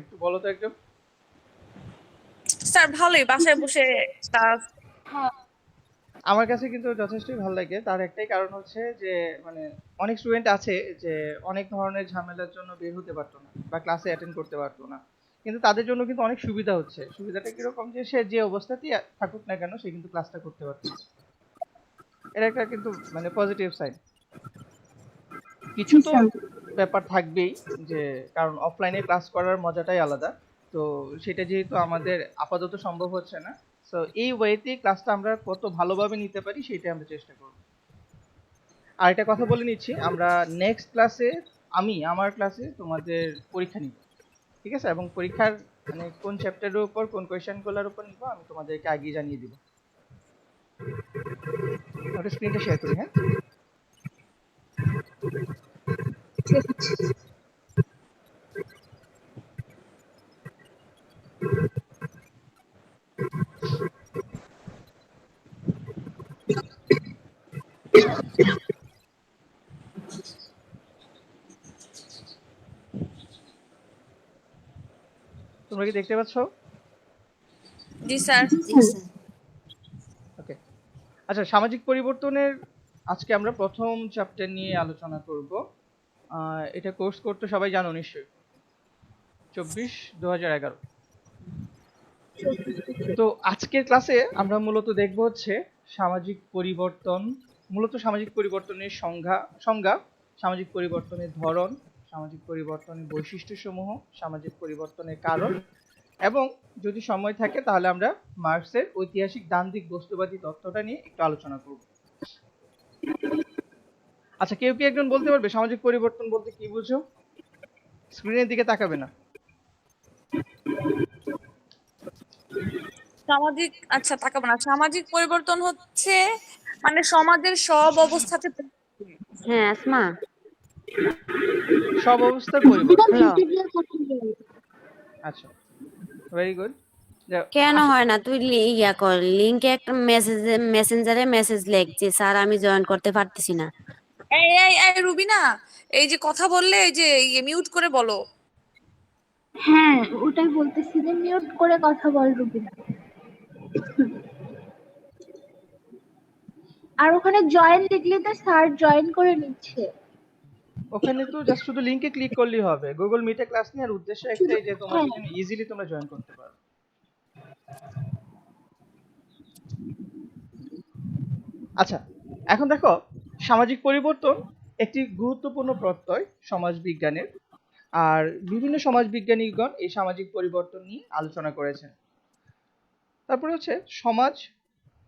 একটু বলো তো একদম। স্যার ভালোই বাসায় বসে ক্লাস। আমার কাছে কিন্তু যথেষ্টই ভালো লাগে, তার একটাই কারণ হচ্ছে যে মানে অনেক স্টুডেন্ট আছে যে অনেক ধরনের ঝামেলার জন্য বের হতে পারতো না বা ক্লাসে অ্যাটেন্ড করতে পারতো না, কিন্তু তাদের জন্য কিন্তু অনেক সুবিধা হচ্ছে। সুবিধাটা কিরকম, যে সে যে অবস্থাতেই থাকুক না কেন সে কিন্তু ক্লাসটা করতে পারতেছে। এটা একটা কিন্তু মানে পজিটিভ সাইড। কিছু জি তো স্যার। ব্যাপার থাকবেই, যে কারণ অফলাইনে ক্লাস করার মজাটাই আলাদা। তো সেটা যেহেতু আমাদের আপাতত সম্ভব হচ্ছে না, তো এই ওয়েতে ক্লাসটা আমরা কত ভালোভাবে নিতে পারি সেটাই আমরা চেষ্টা করব। আর একটা কথা বলে নিচ্ছি, আমরা নেক্সট ক্লাসে আমার ক্লাসে তোমাদের পরীক্ষা নিব, ঠিক আছে? এবং পরীক্ষার মানে কোন চ্যাপ্টারের উপর কোন কোয়েশ্চেনগুলোর উপর নিব আমি তোমাদেরকে আগেই জানিয়ে দিব। ওটা স্ক্রিনটা শেয়ার করি, হ্যাঁ। ঠিক আছে। তোমরা কি দেখতে পাচ্ছ? জি স্যার। জি স্যার। ওকে। আচ্ছা, সামাজিক পরিবর্তনের আজকে আমরা প্রথম চ্যাপ্টার নিয়ে আলোচনা করব। এটা কোর্স করতে সবাই জানো নিশ্চয়ই, 24/2011। তো আজকের ক্লাসে আমরা মূলত দেখব হচ্ছে সামাজিক পরিবর্তন, মূলত সামাজিক পরিবর্তনের সংজ্ঞা, সামাজিক পরিবর্তনের ধরন, সামাজিক পরিবর্তনের বৈশিষ্ট্যসমূহ, সামাজিক পরিবর্তনের কারণ, এবং যদি সময় থাকে তাহলে আমরা মার্কসের ঐতিহাসিক দ্বান্দ্বিক বস্তুবাদী তত্ত্বটা নিয়ে একটু আলোচনা করব। আচ্ছা, কেউ কি একজন বলতে পারবে সামাজিক পরিবর্তন বলতে কি বুঝো? স্ক্রিনের দিকে তাকাবে না। সামাজিক, আচ্ছা তাকাবো না। সামাজিক পরিবর্তন হচ্ছে মানে সমাজের সব অবস্থাতে। হ্যাঁ আসমা, সব অবস্থার একদম পরিবর্তন। হ্যালো। ইন্টিগ্রাল কথা বলি। আচ্ছা, ভেরি গুড। কেন হয় না? তুই ইয়া কর, লিংকে একটা মেসেঞ্জারে মেসেজ লেখ যে স্যার আমি জয়েন করতে পারতেছি না। এই এই এই রুবিনা, এই যে কথা বললে এই যে মিউট করে বলো। হ্যাঁ, ওটাই বলতেছি যে মিউট করে কথা বল রুবিনা। আর ওখানে জয়েন লিখলে তো স্যার জয়েন করে নিচ্ছে। ওখানে তো জাস্ট শুধু লিংকে ক্লিক করলেই হবে। গুগল মিটে ক্লাস নেওয়ার উদ্দেশ্য শুধু একটাই, যে হ্যাঁ। তোমাদের জন্য ইজিলি তোমরা জয়েন করতে পারো। আচ্ছা, এখন দেখো, সামাজিক পরিবর্তন একটি গুরুত্বপূর্ণ প্রত্যয় সমাজ বিজ্ঞানের। আর বিভিন্ন সমাজ বিজ্ঞানীগণ এই সামাজিক পরিবর্তন নিয়ে আলোচনা করেছেন। তারপরে হচ্ছে সমাজ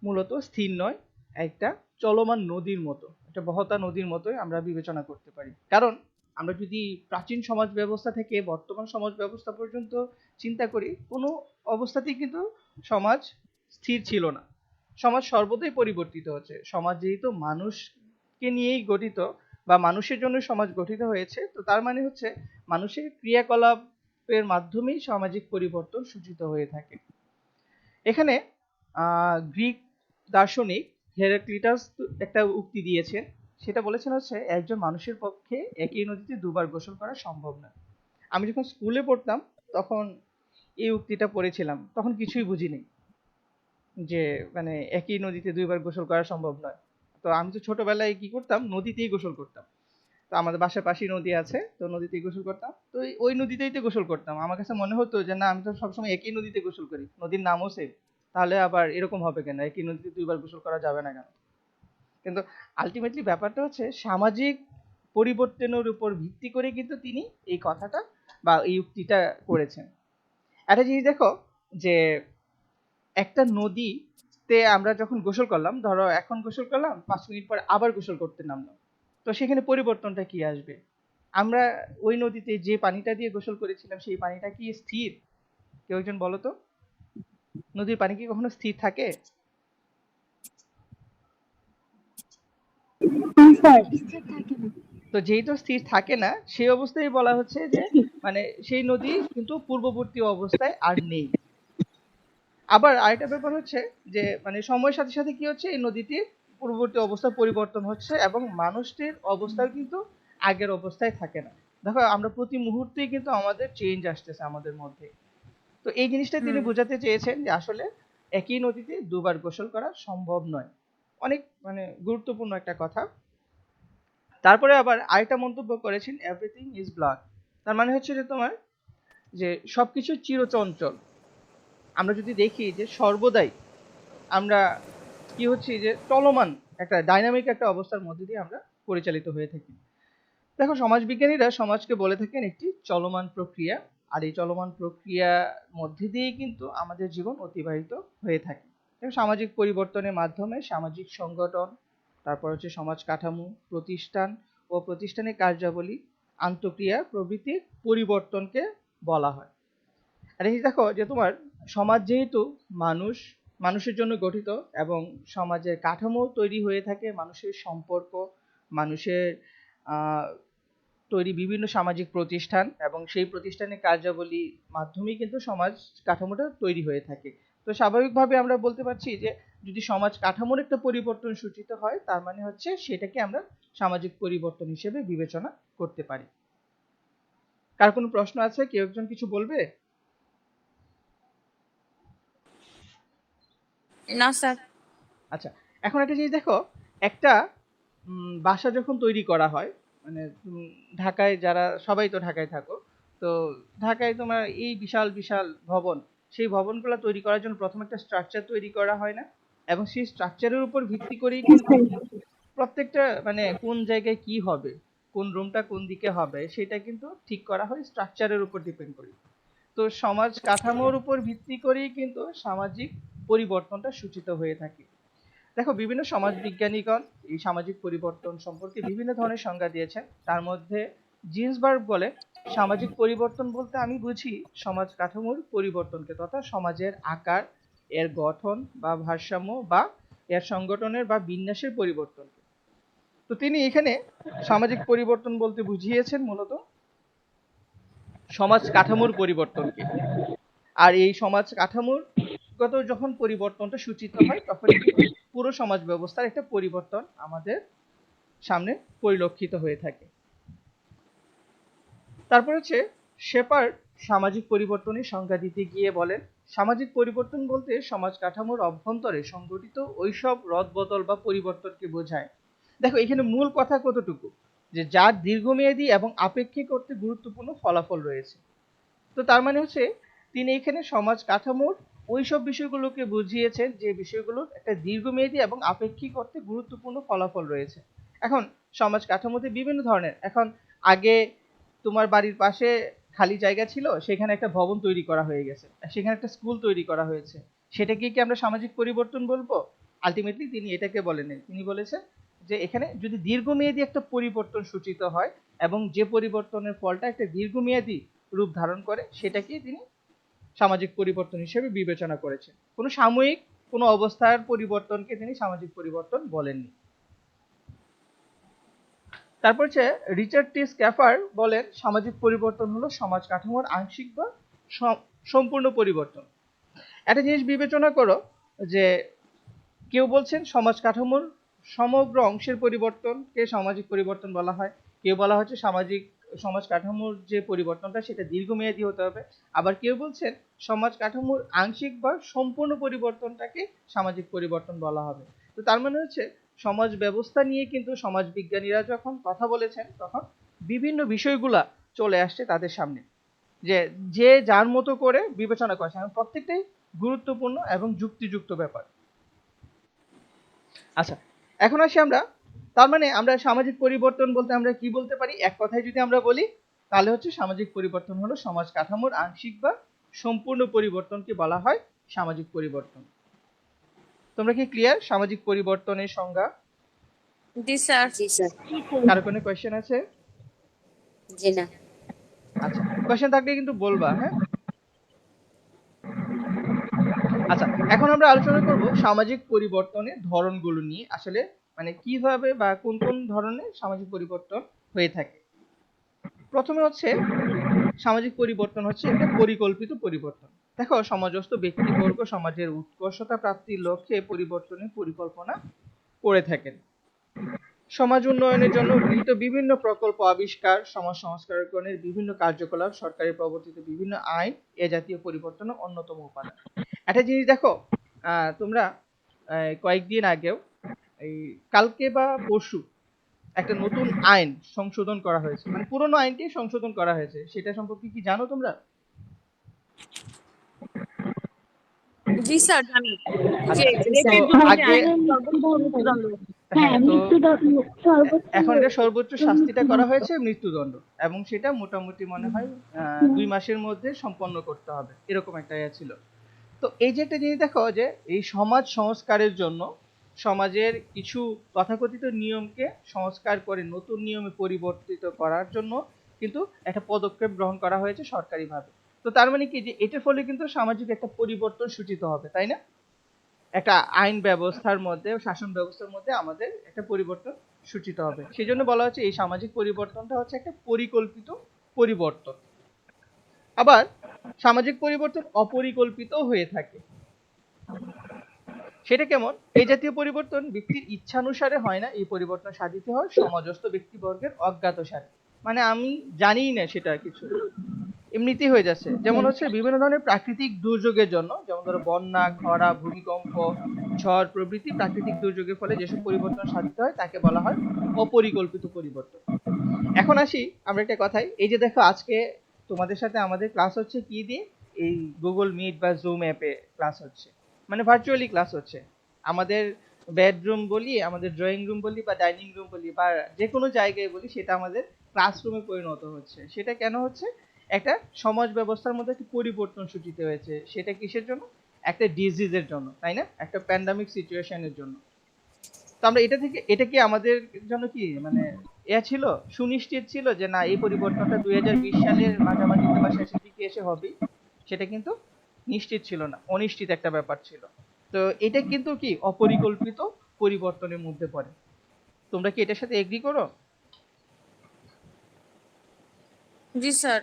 মূলত স্থির নয়, একটা চলমান নদীর মতো, একটা বহতা নদীর মতোই আমরা বিবেচনা করতে পারি। কারণ আমরা যদি প্রাচীন সমাজ ব্যবস্থা থেকে বর্তমান সমাজ ব্যবস্থা পর্যন্ত চিন্তা করি, কোনো অবস্থাতেই কিন্তু সমাজ স্থির ছিল না। সমাজ সর্বদাই পরিবর্তিত হচ্ছে। সমাজ যেহেতু মানুষকে নিয়েই গঠিত বা মানুষের জন্য সমাজ গঠিত হয়েছে, তো তার মানে হচ্ছে মানুষের ক্রিয়াকলাপের মাধ্যমেই সামাজিক পরিবর্তন সূচিত হয়ে থাকে। এখানে গ্রিক দার্শনিক হেরাক্লিটাস একটা উক্তি দিয়েছেন। সেটা বলেছেন হচ্ছে, একজন মানুষের পক্ষে একই নদীতে দুবার গোসল করা সম্ভব না। আমি যখন স্কুলে পড়তাম তখন এই উক্তিটা পড়েছিলাম, তখন কিছুই বুঝিনি যে মানে একই নদীতে দুইবার গোসল করা সম্ভব নয়। তো আমি তো ছোটবেলায় কি করতাম, নদীতেই গোসল করতাম। তো আমাদের বাসার পাশেই নদী আছে, তো নদীতেই গোসল করতাম। তো ওই নদীতেই তো গোসল করতাম। আমার কাছে মনে হতো যে না, আমি তো সবসময় একই নদীতে গোসল করি, নদীর নামও সেম, তাহলে আবার এরকম হবে কেন, একই নদীতে দুইবার গোসল করা যাবে না কেন? কিন্তু আলটিমেটলি ব্যাপারটা হচ্ছে সামাজিক পরিবর্তনের উপর ভিত্তি করে কিন্তু তিনি এই কথাটা বা এই উক্তিটা করেছেন। একটা জিনিস দেখো, যে একটা নদীতে আমরা যখন গোসল করলাম, ধরো এখন গোসল করলাম, 5 মিনিট পর আবার গোসল করতে নামলাম, তো সেখানে পরিবর্তনটা কি আসবে? আমরা ওই নদীতে যে পানিটা দিয়ে গোসল করেছিলাম সেই পানিটা কি স্থির? কেউ একজন বলো তো, নদীর পানি কি কখনো স্থির থাকে? হ্যাঁ স্যার, স্থির থাকে না। তো যেহেতু স্থির থাকে না, সেই অবস্থায় বলা হচ্ছে যে মানে সেই নদী কিন্তু পূর্ববর্তী অবস্থায় আর নেই। আবার আরেকটা ব্যাপার হচ্ছে যে মানে সময়ের সাথে সাথে কি হচ্ছে, এই নদীটির পূর্ববর্তী অবস্থা পরিবর্তন হচ্ছে এবং মানুষটির অবস্থাও কিন্তু আগের অবস্থায় থাকে না। দেখো আমরা প্রতি মুহূর্তেই কিন্তু আমাদের চেঞ্জ আসতেছে আমাদের মধ্যে। তো এই জিনিসটা তিনি হুম। বোঝাতে চেয়েছেন যে আসলে একই নদীতে দুবার গোসল করা সম্ভব নয়। অনেক মানে গুরুত্বপূর্ণ একটা কথা। তারপরে আবার আরেকটা মন্তব্য করেছেন, এভরিথিং ইজ ব্লাড। তার মানে হচ্ছে যে তোমার যে সবকিছু চিরচঞ্চল। আমরা যদি দেখি যে সর্বদাই আমরা কি হচ্ছে যে চলমান একটা ডাইনামিক একটা অবস্থার মধ্যে দিয়ে আমরা পরিচালিত হয়ে থাকি। দেখো সমাজবিজ্ঞানীরা সমাজকে বলে থাকেন একটি চলমান প্রক্রিয়া, আর এই চলমান প্রক্রিয়ার মধ্যে দিয়েই কিন্তু আমাদের জীবন অতিবাহিত হয়ে থাকে। দেখো সামাজিক পরিবর্তনের মাধ্যমে সামাজিক সংগঠন, তারপর হচ্ছে সমাজ কাঠামো, প্রতিষ্ঠান ও প্রতিষ্ঠানের কার্যাবলী, আন্তঃক্রিয়া প্রভৃতির পরিবর্তনকে বলা হয়। আর এই দেখো যে তোমার সমাজ যেহেতু মানুষ মানুষের জন্য গঠিত, এবং সমাজের কাঠামো তৈরি হয়ে থাকে মানুষের সম্পর্ক, মানুষের আহ, তৈরি বিভিন্ন সামাজিক প্রতিষ্ঠান এবং সেই প্রতিষ্ঠানের কার্যাবলী মাধ্যমেই কিন্তু সমাজ কাঠামোটা তৈরি হয়ে থাকে। তো স্বাভাবিকভাবে আমরা বলতে পারছি যে যদি সমাজ কাঠামোর একটা পরিবর্তন সূচিত হয়, তার মানে হচ্ছে সেটাকে আমরা সামাজিক পরিবর্তন হিসেবে বিবেচনা করতে পারি। কার কোনো প্রশ্ন আছে? কেউ একজন কিছু বলবে? না স্যার। আচ্ছা, এখন একটা জিনিস দেখো, একটা বাসা যখন তৈরি করা হয়, মানে ঢাকায় যারা সবাই তো ঢাকায় থাকো, তো ঢাকায় তোমার এই বিশাল বিশাল ভবন, সেই ভবনগুলো তৈরি করার জন্য প্রথমে একটা স্ট্রাকচার তৈরি করা হয় না? এবং সেই স্ট্রাকচারের উপর ভিত্তি করেই কিন্তু প্রত্যেকটা মানে কোন জায়গায় কি হবে, কোন রুমটা কোন দিকে হবে, সেটা কিন্তু ঠিক করা হয় স্ট্রাকচারের উপর ডিপেন্ড করে। তো সমাজ কাঠামোর উপর ভিত্তি করেই কিন্তু সামাজিক পরিবর্তনটা সূচিত হয়ে থাকে। দেখো বিভিন্ন সমাজবিজ্ঞানীগণ এই সামাজিক পরিবর্তন সম্পর্কে বিভিন্ন ধরনের সংজ্ঞা দিয়েছেন। তার মধ্যে জিন্সবার্গ বলে, সামাজিক পরিবর্তন বলতে আমি বুঝি সমাজ কাঠামোর পরিবর্তনকে, তথা সমাজের আকার, এর গঠন বা ভারসাম্য বা এর সংগঠনের বা বিন্যাসের পরিবর্তনকে। তো তিনি এখানে সামাজিক পরিবর্তন বলতে বুঝিয়েছেন মূলত সমাজ কাঠামোর পরিবর্তনকে। আর এই সমাজ কাঠামোর গত যখন পরিবর্তনটা সূচিত হয়, তখন কিন্তু পুরো সমাজ ব্যবস্থার একটা পরিবর্তন আমাদের সামনে পরিলক্ষিত হয়ে থাকে। তারপর হচ্ছে শেপার্ড সামাজিক পরিবর্তনের সংজ্ঞা দিতে গিয়ে বলেন, সামাজিক পরিবর্তন বলতে সমাজ কাঠামোর অভ্যন্তরে সংঘটিত ওইসব রদবদল বা পরিবর্তনকে বোঝায়। দেখো এখানে মূল কথা কতটুকু, যে যার দীর্ঘমেয়াদী এবং আপেক্ষিক অর্থে গুরুত্বপূর্ণ ফলাফল রয়েছে। তো তার মানে হচ্ছে তিনি এখানে সমাজ কাঠামোর ওইসব বিষয়গুলোকে বুঝিয়েছেন যে বিষয়গুলোর একটা দীর্ঘমেয়াদী এবং আপেক্ষিক অর্থে গুরুত্বপূর্ণ ফলাফল রয়েছে। এখন সমাজ কাঠামোতে বিভিন্ন ধরনের, এখন আগে তোমার বাড়ির পাশে খালি জায়গা ছিল, সেখানে একটা ভবন তৈরি করা হয়ে গেছে, সেখানে একটা স্কুল তৈরি করা হয়েছে, সেটাকে কি আমরা সামাজিক পরিবর্তন বলবো? আলটিমেটলি তিনি এটাকে বলেন, তিনি বলেছেন যে এখানে যদি দীর্ঘমেয়াদী একটা পরিবর্তন সূচিত হয় এবং যে পরিবর্তনের ফলটা একটা দীর্ঘমেয়াদী রূপ ধারণ করে, সেটাকেই তিনি সামাজিক পরিবর্তন হিসেবে বিবেচনা করেছেন। কোনো সাময়িক কোনো অবস্থার পরিবর্তনকে তিনি সামাজিক পরিবর্তন বলেননি। তারপর হচ্ছে রিচার্ড টি স্ক্যাফার বলেন, সামাজিক পরিবর্তন হলো সমাজ কাঠামোর আংশিক বা সম্পূর্ণ পরিবর্তন। একটা জিনিস বিবেচনা করো, যে কেউ বলছেন সমাজ কাঠামোর সমগ্র অংশের পরিবর্তনকে সামাজিক পরিবর্তন বলা হয়, কেউ বলা হচ্ছে সমাজ কাঠামোর যে পরিবর্তনটা সেটা দীর্ঘমেয়াদী হতে হবে, আবার কেউ বলছেন সমাজ কাঠামোর আংশিক বা সম্পূর্ণ পরিবর্তনটাকে সামাজিক পরিবর্তন বলা হবে। তো তার মানে হচ্ছে সমাজ ব্যবস্থা নিয়ে কিন্তু সমাজ বিজ্ঞানীরা যখন কথা বলেছেন, তখন বিভিন্ন বিষয়গুলা চলে আসছে তাদের সামনে, যে যে যার মতো করে বিবেচনা করেছে, এবং প্রত্যেকটাই গুরুত্বপূর্ণ এবং যুক্তিযুক্ত ব্যাপার। আচ্ছা, এখন আসি আমরা, তার মানে আমরা সামাজিক পরিবর্তন বলতে আমরা কি বলতে পারি? এক কথায় যদি আমরা বলি, তাহলে হচ্ছে সামাজিক পরিবর্তন হলো সমাজ কাঠামোর আংশিক বা সম্পূর্ণ পরিবর্তনকে বলা হয় সামাজিক পরিবর্তন। তোমরা কি ক্লিয়ার সামাজিক পরিবর্তনের সংজ্ঞা? জি স্যার। জি স্যার। কারো কোনো কোয়েশ্চেন আছে? জি না। আচ্ছা, কোয়েশ্চেন থাকলে কিন্তু বলবা, হ্যাঁ? আচ্ছা, এখন আমরা আলোচনা করব সামাজিক পরিবর্তনের ধরনগুলো নিয়ে, আসলে মানে কিভাবে বা কোন কোন ধরনের সামাজিক পরিবর্তন হয়ে থাকে। প্রথমে হচ্ছে সামাজিক পরিবর্তন হচ্ছে একটা পরিকল্পিত পরিবর্তন। দেখো সমাজস্থ ব্যক্তিবর্গ সমাজের উৎকর্ষতা প্রাপ্তির লক্ষ্যে পরিবর্তনের পরিকল্পনা করে থাকেন। সমাজ উন্নয়নের জন্য গৃহীত বিভিন্ন প্রকল্প আবিষ্কার, সমাজ সংস্কারকরণের বিভিন্ন কার্যকলাপ, সরকারি প্রবর্তিত বিভিন্ন আইন এ জাতীয় পরিবর্তনের অন্যতম উপাদান। একটা জিনিস দেখো, তোমরা কয়েকদিন আগেও, এই কালকে বা পরশু একটা নতুন আইন সংশোধন করা হয়েছে, মানে পুরনো আইনটি সংশোধন করা হয়েছে, সেটা সম্পর্কে কি জানো তোমরা? জি স্যার জানি যে আচ্ছা, জি তো স্যার, রেপের জন্য যে আগে, আইন মৃত্যুদণ্ড। হ্যাঁ, হ্যাঁ, তো মৃত্যুদণ্ড সর্বোচ্চ এখনকার সর্বোচ্চ শাস্তিটা করা মৃত্যুদণ্ড। হয়েছে মৃত্যুদণ্ড, এবং সেটা মোটামুটি মনে হয় 2 মাসের মধ্যে সম্পন্ন করতে হবে, এরকম একটা ইয়ে ছিল। তো এই যে একটা জিনিস দেখো, যে এই সমাজ সংস্কারের জন্য সমাজের কিছু তথাকথিত নিয়মকে সংস্কার করে নতুন নিয়মে পরিবর্তিত করার জন্য কিন্তু একটা পদক্ষেপ গ্রহণ করা হয়েছে সরকারিভাবে। তো তার মানে কি, যে এটার ফলে কিন্তু সামাজিক একটা পরিবর্তন সূচিত হবে, তাই না? একটা আইন ব্যবস্থার মধ্যে, শাসন ব্যবস্থার মধ্যে আমাদের একটা পরিবর্তন সূচিত হবে। সেই জন্য বলা হচ্ছে এই সামাজিক পরিবর্তনটা হচ্ছে একটা পরিকল্পিত পরিবর্তন। আবার সামাজিক পরিবর্তন অপরিকল্পিত হয়ে থাকে। সেটা কেমন? এই জাতীয় পরিবর্তন ব্যক্তির ইচ্ছানুসারে হয় না, এই পরিবর্তন সাধিত হয় সমাজস্থ ব্যক্তিবর্গের অজ্ঞাতসারে। মানে আমি জানিই না সেটা কিছু, এমনিতেই হয়ে যাচ্ছে। যেমন হচ্ছে বিভিন্ন ধরনের প্রাকৃতিক দুর্যোগের জন্য, যেমন ধরো বন্যা, খরা, ভূমিকম্প, ঝড় প্রভৃতি প্রাকৃতিক দুর্যোগের ফলে যেসব পরিবর্তন সাধিত হয় তাকে বলা হয় অপরিকল্পিত পরিবর্তন। এখন আসি আমরা একটা কথায়, এই যে দেখো আজকে তোমাদের সাথে আমাদের ক্লাস হচ্ছে কি দিয়ে? এই গুগল মিট বা জুম অ্যাপে ক্লাস হচ্ছে, মানে ভার্চুয়ালি ক্লাস হচ্ছে। আমাদের বেডরুম বলি, আমাদের ড্রয়িং রুম বলি, বা ডাইনিং রুম বলি, বা যে কোনো জায়গায় বলি, সেটা আমাদের ক্লাসরুমে পরিণত হচ্ছে। সেটা কেন হচ্ছে? একটা সমাজ ব্যবস্থার মধ্যে একটা পরিবর্তন সূচিত হয়েছে। সেটা কিসের জন্য? একটা ডিজিজের জন্য, তাই না? একটা প্যান্ডামিক সিচুয়েশনের জন্য। তো আমরা এটা থেকে, এটা কি আমাদের জন্য কি মানে ছিল, সুনিশ্চিত ছিল যে না এই পরিবর্তনটা 2020 সালের মাঝামাঝিতে বা শেষের দিকে এসে হবে? সেটা কিন্তু নিশ্চিত ছিল না, অনিশ্চিত একটা ব্যাপার ছিল। তো এটা কিন্তু কি অপরিকল্পিত পরিবর্তনের মধ্যে পড়ে। তোমরা কি এটার সাথে এগ্রি করো? জি স্যার।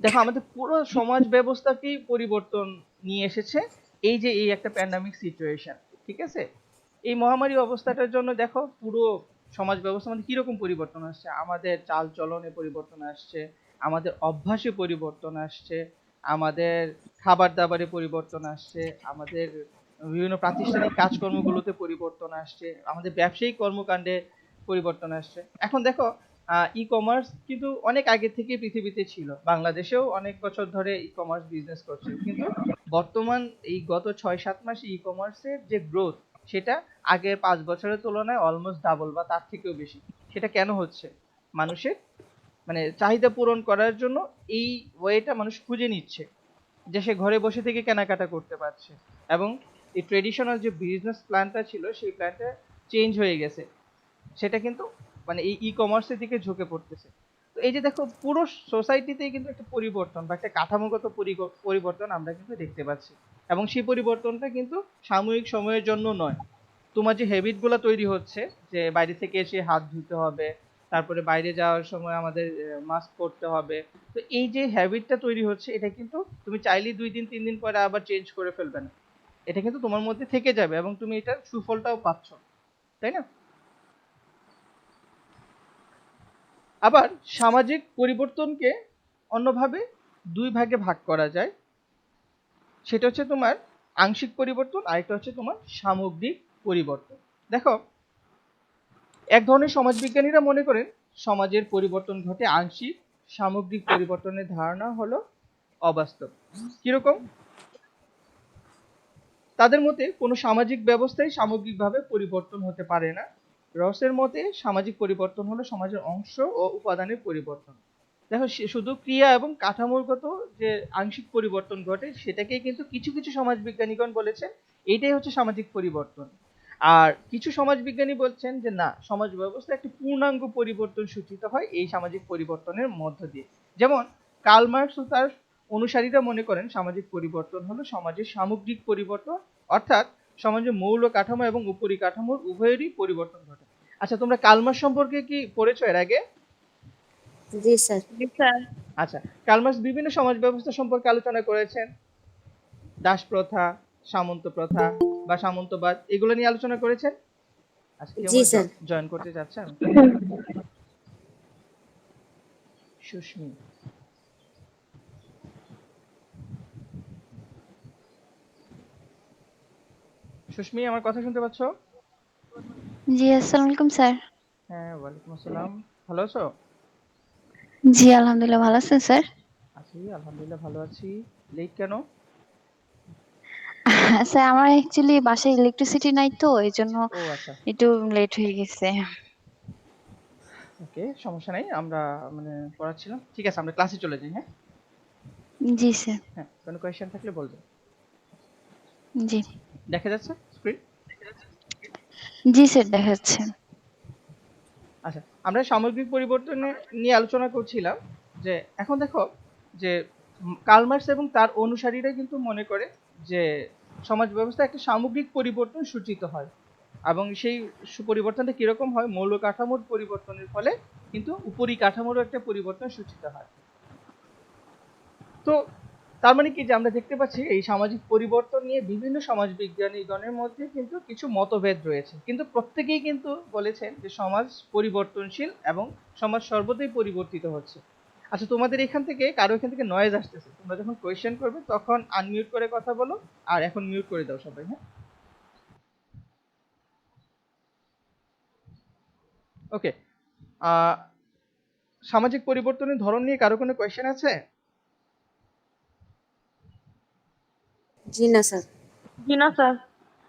দেখো আমাদের পুরো সমাজ ব্যবস্থাকেই পরিবর্তন নিয়ে এসেছে এই যে এই একটা প্যান্ডামিক সিচুয়েশন, ঠিক আছে? এই মহামারী অবস্থাটার জন্য দেখো পুরো সমাজ ব্যবস্থার মধ্যে কিরকম পরিবর্তন আসছে। আমাদের চাল চলনে পরিবর্তন আসছে, আমাদের অভ্যাসে পরিবর্তন আসছে, আমাদের খাবার দাবারে পরিবর্তন আসছে, আমাদের বিভিন্ন প্রাতিষ্ঠানিক কাজকর্মগুলোতে পরিবর্তন আসছে, আমাদের ব্যবসায়িক কর্মকাণ্ডে পরিবর্তন আসছে। এখন দেখো ই কমার্স কিন্তু অনেক আগে থেকে পৃথিবীতে ছিল, বাংলাদেশেও অনেক বছর ধরে ই কমার্স বিজনেস করছে, কিন্তু বর্তমান এই গত 6-7 মাসে ই কমার্সের যে গ্রোথ, সেটা আগের 5 বছরের তুলনায় অলমোস্ট ডাবল বা তার থেকেও বেশি। সেটা কেন হচ্ছে? মানুষের মানে চাহিদা পূরণ করার জন্য এই ওয়েটা মানুষ খুঁজে নিচ্ছে, যে সে ঘরে বসে থেকে কেনাকাটা করতে পারছে, এবং এই ট্রেডিশনাল যে বিজনেস প্ল্যানটা ছিল সেই প্ল্যানটা চেঞ্জ হয়ে গেছে। সেটা কিন্তু মানে এই ই কমার্সের দিকে ঝুঁকে পড়তেছে। তো এই যে দেখো পুরো সোসাইটিতেই কিন্তু একটা পরিবর্তন বা একটা কাঠামোগত পরিবর্তন আমরা কিন্তু দেখতে পাচ্ছি, এবং সেই পরিবর্তনটা কিন্তু সাময়িক সময়ের জন্য নয়। তোমার যে হ্যাবিট গুলো তৈরি হচ্ছে, যে বাইরে থেকে এসে হাত ধুতে হবে, তারপরে বাইরে যাওয়ার সময় আমাদের মাস্ক পরতে হবে, তো এই যে হ্যাবিটটা তৈরি হচ্ছে, এটা কিন্তু তুমি চাইলেই 2 দিন 3 দিন পরে আবার চেঞ্জ করে ফেলবে না। এটা কিন্তু তোমার মধ্যে থেকে যাবে, এবং তুমি এটার সুফলটাও পাচ্ছ, তাই না? আবার সামাজিক পরিবর্তনকে অন্যভাবে 2 ভাগে ভাগ করা যায়। সেটা হচ্ছে তোমার আংশিক পরিবর্তন, আরেকটা হচ্ছে তোমার সামগ্রিক পরিবর্তন। দেখো, এক ধরনের সমাজবিজ্ঞানীরা মনে করেন সমাজের পরিবর্তন ঘটে আংশিক, সামগ্রিক পরিবর্তনের ধারণা হলো অবাস্তব। কিরকম? তাদের মতে কোনো সামাজিক ব্যবস্থাই সামগ্রিকভাবে পরিবর্তন হতে পারে না। রসের মতে সামাজিক পরিবর্তন হলো সমাজের অংশ ও উপাদানের পরিবর্তন। দেখো শুধু ক্রিয়া এবং কাঠামোগত যে আংশিক পরিবর্তন ঘটে, সেটাকেই কিন্তু কিছু কিছু সমাজবিজ্ঞানীগণ বলেছেন এইটাই হচ্ছে সামাজিক পরিবর্তন। আর কিছু সমাজবিজ্ঞানী বলছেন যে না, সমাজ ব্যবস্থা একটি পূর্ণাঙ্গ পরিবর্তন সূচিত হয় এই সামাজিক পরিবর্তনের মধ্য দিয়ে। যেমন কার্ল মার্কস ও তার অনুসারীরা মনে করেন সামাজিক পরিবর্তন হলো সমাজের সামগ্রিক পরিবর্তন, অর্থাৎ সমাজের মৌল কাঠামো এবং উপরিকাঠামোর উভয়েরই পরিবর্তন ঘটে। আচ্ছা, তোমরা কার্ল মার্কস সম্পর্কে কি পড়েছো এর আগে? জি স্যার। জি স্যার। আচ্ছা, কার্ল মার্কস বিভিন্ন সমাজ ব্যবস্থা সম্পর্কে আলোচনা করেছেন। দাস প্রথা, সামন্ত প্রথা বা সামন্তবাদ, এগুলো নিয়ে আলোচনা করেছেন। আচ্ছা, কেউ জি মনে স্যার। জয়েন করতে যাচ্ছেন? সুস্মি। সুস্মি, আমার কথা শুনতে পাচ্ছ? জি, আসসালামু আলাইকুম স্যার। হ্যাঁ, ওয়ালাইকুম আসসালাম। ভালো আছো? জি, আলহামদুলিল্লাহ ভালো আছেন স্যার? আছি, আলহামদুলিল্লাহ ভালো আছি। লেট কেন? স্যার আমার অ্যাকচুয়ালি বাসায় ইলেকট্রিসিটি নাই তো এইজন্য ও আচ্ছা, একটু লেট হয়ে গেছে। ওকে, সমস্যা নাই। আমরা মানে পড়াচ্ছিলাম। ঠিক আছে, আমরা ক্লাসে চলে যাই, হ্যাঁ? জি স্যার। হ্যাঁ, কোনো কোয়েশ্চেন থাকলে বলবে। জি। দেখা যাচ্ছে স্ক্রিন? জি স্যার দেখা যাচ্ছে। আচ্ছা, আমরা সামগ্রিক পরিবর্তনে নিয়ে আলোচনা করছিলাম যে এখন দেখো যে কার্ল মার্কস এবং তার অনুসারীরা কিন্তু মনে করে যে সমাজ ব্যবস্থা একটা সামগ্রিক পরিবর্তন সূচিত হয় এবং সেই পরিবর্তনটা কিরকম হয়, মৌল কাঠামোর পরিবর্তনের ফলে কিন্তু উপরিকাঠামোরও একটা পরিবর্তন সূচিত হয়। তো তার মানে কি যে আমরা দেখতে পাচ্ছি এই সামাজিক পরিবর্তন নিয়ে বিভিন্ন সমাজবিজ্ঞানীগণের মধ্যে কিন্তু কিছু মতভেদ রয়েছে, কিন্তু প্রত্যেকেই কিন্তু বলেছেন যে সমাজ পরিবর্তনশীল এবং সমাজ সর্বদাই পরিবর্তিত হচ্ছে। আচ্ছা, তোমাদের এখান থেকে কারো এখান থেকে নয়েজ আসতেছে, তোমরা যখন কোয়েশ্চেন করবে তখন আনমিউট করে কথা বলো, আর এখন মিউট করে দাও সবাই, হ্যাঁ? ওকে। আহ সামাজিক পরিবর্তনের ধরন নিয়ে কারো কোনো কোয়েশ্চেন আছে? জি না স্যার। জি না স্যার।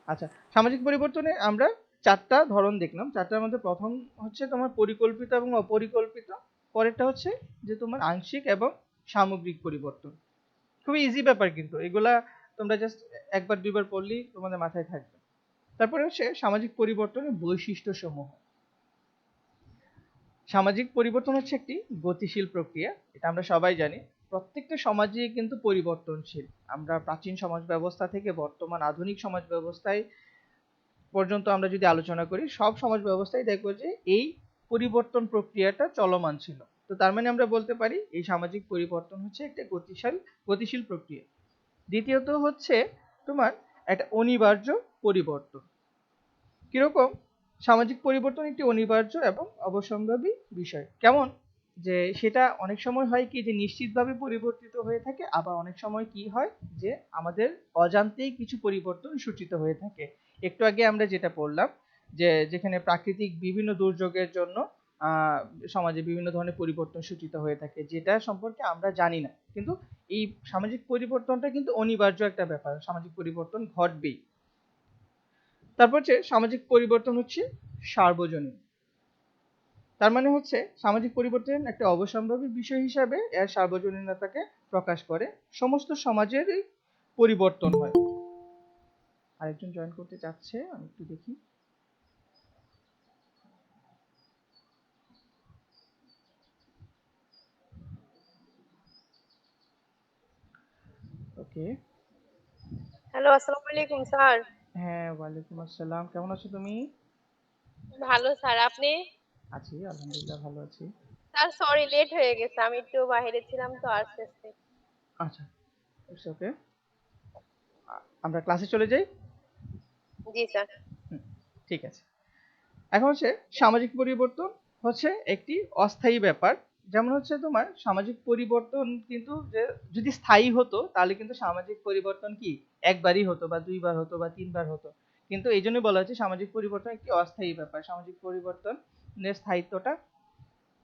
আচ্ছা, সামাজিক পরিবর্তনে আমরা চারটা ধরন দেখলাম। চারটার মধ্যে প্রথম হচ্ছে তোমার পরিকল্পিত এবং অপরিকল্পিত, পরেরটা হচ্ছে যে তোমার আংশিক এবং সামগ্রিক পরিবর্তন। খুবই ইজি ব্যাপার, কিন্তু এগুলা তোমরা জাস্ট একবার দুইবার পড়লেই তোমাদের মাথায় থাকবে। তারপরে হচ্ছে সামাজিক পরিবর্তনের বৈশিষ্ট্য সমূহ। সামাজিক পরিবর্তন হচ্ছে একটি গতিশীল প্রক্রিয়া, এটা আমরা সবাই জানি। প্রত্যেকটা সমাজই কিন্তু পরিবর্তনশীল। আমরা প্রাচীন সমাজ ব্যবস্থা থেকে বর্তমান আধুনিক সমাজ ব্যবস্থায় পর্যন্ত আমরা যদি আলোচনা করি, সব সমাজ ব্যবস্থায় দেখবো যে এই পরিবর্তন প্রক্রিয়াটা চলমান ছিল। তো তার মানে আমরা বলতে পারি এই সামাজিক পরিবর্তন হচ্ছে একটা গতিশীল প্রক্রিয়া। দ্বিতীয়ত হচ্ছে তোমার একটা অনিবার্য পরিবর্তন। কিরকম? সামাজিক পরিবর্তন একটি অনিবার্য এবং অবশ্যম্ভাবী বিষয়। কেমন? যে সেটা অনেক সময় হয় কি যে নিশ্চিতভাবে পরিবর্তিত হয়ে থাকে, আবার অনেক সময় কি হয় যে আমাদের অজান্তেই কিছু পরিবর্তন সূচিত হয়ে থাকে। একটু আগে আমরা যেটা পড়লাম যে যেখানে প্রাকৃতিক বিভিন্ন দুর্যোগের জন্য আহ সমাজে বিভিন্ন ধরনের পরিবর্তন সূচিত হয়ে থাকে, যেটা সম্পর্কে আমরা জানি না, কিন্তু এই সামাজিক পরিবর্তনটা কিন্তু অনিবার্য একটা ব্যাপার, সামাজিক পরিবর্তন ঘটবেই। তারপর হচ্ছে সামাজিক পরিবর্তন হচ্ছে সার্বজনীন। তার মানে হচ্ছে সামাজিক পরিবর্তন একটা অবশ্যম্ভাবী বিষয় হিসাবে এর সার্বজনীনতাকে প্রকাশ করে। সমস্ত সমাজেরই পরিবর্তন হয়। আরেকজন জয়েন করতে চাচ্ছে, আমি একটু দেখি। ওকে। হ্যালো, আসসালামু আলাইকুম স্যার। হ্যাঁ, ওয়ালাইকুম আসসালাম। কেমন আছো তুমি? ভালো স্যার, আপনি? আছি, আলহামদুলিল্লাহ ভালো আছি। স্যার সরি লেট হয়ে গেছে, আমি একটু বাইরে ছিলাম তো আস্তে আস্তে। আচ্ছা, ইটস ওকে। আমরা ক্লাসে চলে যাই। জি স্যার। হুম, ঠিক আছে। এখন হচ্ছে সামাজিক পরিবর্তন হচ্ছে একটি অস্থায়ী ব্যাপার। যেমন হচ্ছে তোমার সামাজিক পরিবর্তন কিন্তু যে যদি স্থায়ী হতো তাহলে কিন্তু সামাজিক পরিবর্তন কি একবারই হতো বা দুইবার হতো বা তিনবার হতো, কিন্তু এই জন্য বলা হচ্ছে সামাজিক পরিবর্তন একটি অস্থায়ী ব্যাপার। সামাজিক পরিবর্তনের স্থায়িত্বটা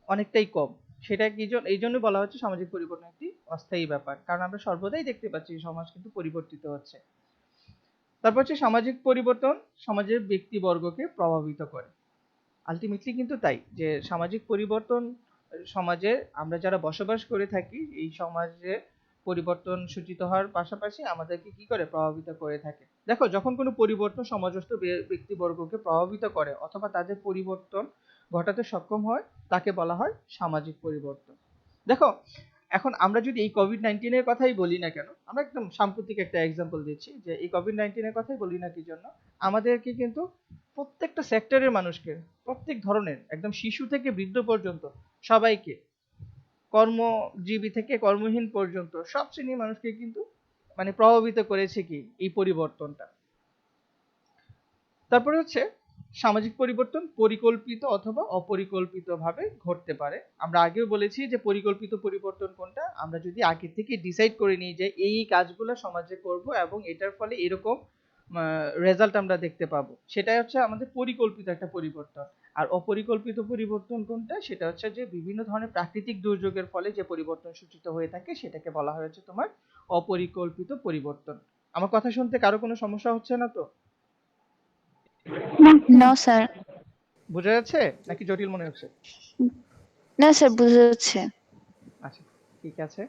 অনেকটাই কম। সেটা কি এই জন্য বলা হচ্ছে সামাজিক পরিবর্তন একটি অস্থায়ী ব্যাপার, কারণ আমরা সর্বদাই দেখতে পাচ্ছি সমাজ কিন্তু পরিবর্তিত হচ্ছে। তারপর হচ্ছে সামাজিক পরিবর্তন সমাজের ব্যক্তিবর্গকে প্রভাবিত করে। আলটিমেটলি কিন্তু তাই যে সামাজিক পরিবর্তন সমাজে আমরা যারা বসবাস করে থাকি এই সমাজে পরিবর্তন সূচিত হওয়ার পাশাপাশি আমাদেরকে কি করে প্রভাবিত করে থাকে। দেখো, যখন কোনো পরিবর্তন সমাজস্থ ব্যক্তিবর্গকে প্রভাবিত করে অথবা তাদের পরিবর্তন ঘটাতে সক্ষম হয় তাকে বলা হয় সামাজিক পরিবর্তন। দেখো, এখন আমরা যদি এই কোভিড-19 এর কথাই বলি না কেন, আমরা একদম সাম্প্রতিক একটা এক্সাম্পল দিচ্ছি যে এই কোভিড-19 এর কথাই বলি না কি জন্য, আমাদেরকে কিন্তু প্রত্যেকটা সেক্টরের মানুষকে, প্রত্যেক ধরনের একদম শিশু থেকে বৃদ্ধ পর্যন্ত সবাইকে, কর্মজীবী থেকে কর্মহীন পর্যন্ত সব শ্রেণীর মানুষকে কিন্তু মানে প্রভাবিত করেছে কি এই পরিবর্তনটা। তারপরে হচ্ছে সামাজিক পরিবর্তন পরিকল্পিত অথবা অপরিকল্পিতভাবে ঘটতে পারে। আমরা আগেও বলেছি যে পরিকল্পিত পরিবর্তন কোনটা, আমরা যদি আগে থেকে ডিসাইড করে নিই যে এই কাজগুলো সমাজে করব এবং এটার ফলে এরকম রেজাল্ট আমরা দেখতে পাবো, সেটাই হচ্ছে আমাদের পরিকল্পিত একটা পরিবর্তন। আর অপরিকল্পিত পরিবর্তন কোনটা, সেটা হচ্ছে যে বিভিন্ন ধরনের প্রাকৃতিক দুর্যোগের ফলে যে পরিবর্তন সূচিত হয়ে থাকে সেটাকে বলা হয়েছে তোমার অপরিকল্পিত পরিবর্তন। আমার কথা শুনতে কারো কোনো সমস্যা হচ্ছে না তো? না নো স্যার। বোঝা যাচ্ছে নাকি জটিল মনে হচ্ছে? না স্যার, বোঝা যাচ্ছে। আচ্ছা, ঠিক আছে।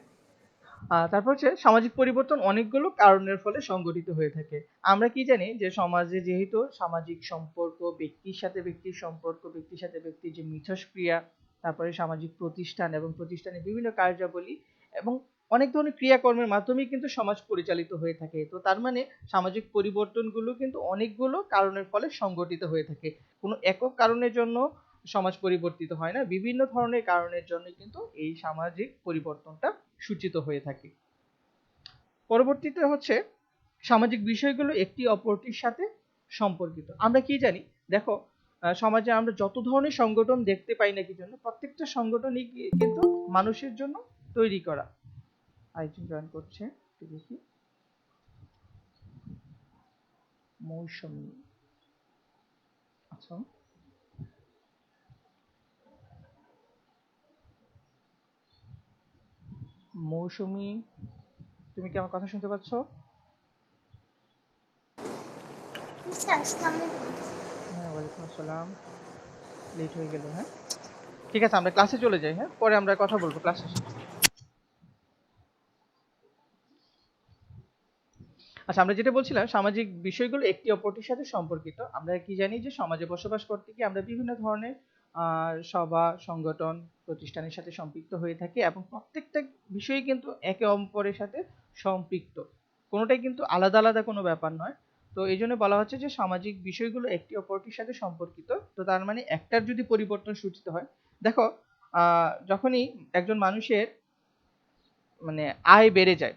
তারপর হচ্ছে সামাজিক পরিবর্তন অনেকগুলো কারণের ফলে সংঘটিত হয়ে থাকে। আমরা কি জানি যে সমাজে যেহেতু সামাজিক সম্পর্ক, ব্যক্তির সাথে ব্যক্তির সম্পর্ক, ব্যক্তির সাথে ব্যক্তির যে মিথস্ক্রিয়া, তারপরে সামাজিক প্রতিষ্ঠান এবং প্রতিষ্ঠানের বিভিন্ন কার্যাবলী এবং অনেক ধরনের ক্রিয়াকর্মের মাধ্যমেই কিন্তু সমাজ পরিচালিত হয়ে থাকে। তো তার মানে সামাজিক পরিবর্তনগুলো কিন্তু অনেকগুলো কারণের ফলে সংঘটিত হয়ে থাকে। কোনো একক কারণের জন্য সমাজ পরিবর্তিত হয় না, বিভিন্ন ধরনের কারণের জন্য কিন্তু এই সামাজিক পরিবর্তনটা সূচিত হয়ে থাকে। পরবর্তীতে হচ্ছে সামাজিক বিষয়গুলো একটি অপরটির সাথে সম্পর্কিত। আমরা কি জানি, দেখো সমাজে আমরা যত ধরনের সংগঠন দেখতে পাই না কি জন্য, প্রত্যেকটা সংগঠনই কিন্তু মানুষের জন্য তৈরি করা। আরেকজন জয়েন করছে, একটু দেখি। মৌসুমী, আচ্ছা মৌসুমী, তুমি কি আমার কথা শুনতে পাচ্ছ? হ্যাঁ, ওয়ালাইকুম আসসালাম। লেট হয়ে গেল, হ্যাঁ ঠিক আছে, আমরা ক্লাসে চলে যাই, হ্যাঁ পরে আমরা কথা বলবো ক্লাসে। আচ্ছা, আমরা যেটা বলছিলাম সামাজিক বিষয়গুলো একটি অপরটির সাথে সম্পর্কিত। আমরা কি জানি যে সমাজে বসবাস করতে গিয়ে আমরা বিভিন্ন ধরনের সভা, সংগঠন, প্রতিষ্ঠানের সাথে সম্পৃক্ত হয়ে থাকি এবং প্রত্যেকটা বিষয়ই কিন্তু একে অপরের সাথে সম্পৃক্ত, কোনোটাই কিন্তু আলাদা আলাদা কোনো ব্যাপার নয়। তো এই জন্য বলা হচ্ছে যে সামাজিক বিষয়গুলো একটি অপরটির সাথে সম্পর্কিত। তো তার মানে একটার যদি পরিবর্তন সূচিত হয়, দেখো যখনই একজন মানুষের মানে আয় বেড়ে যায়,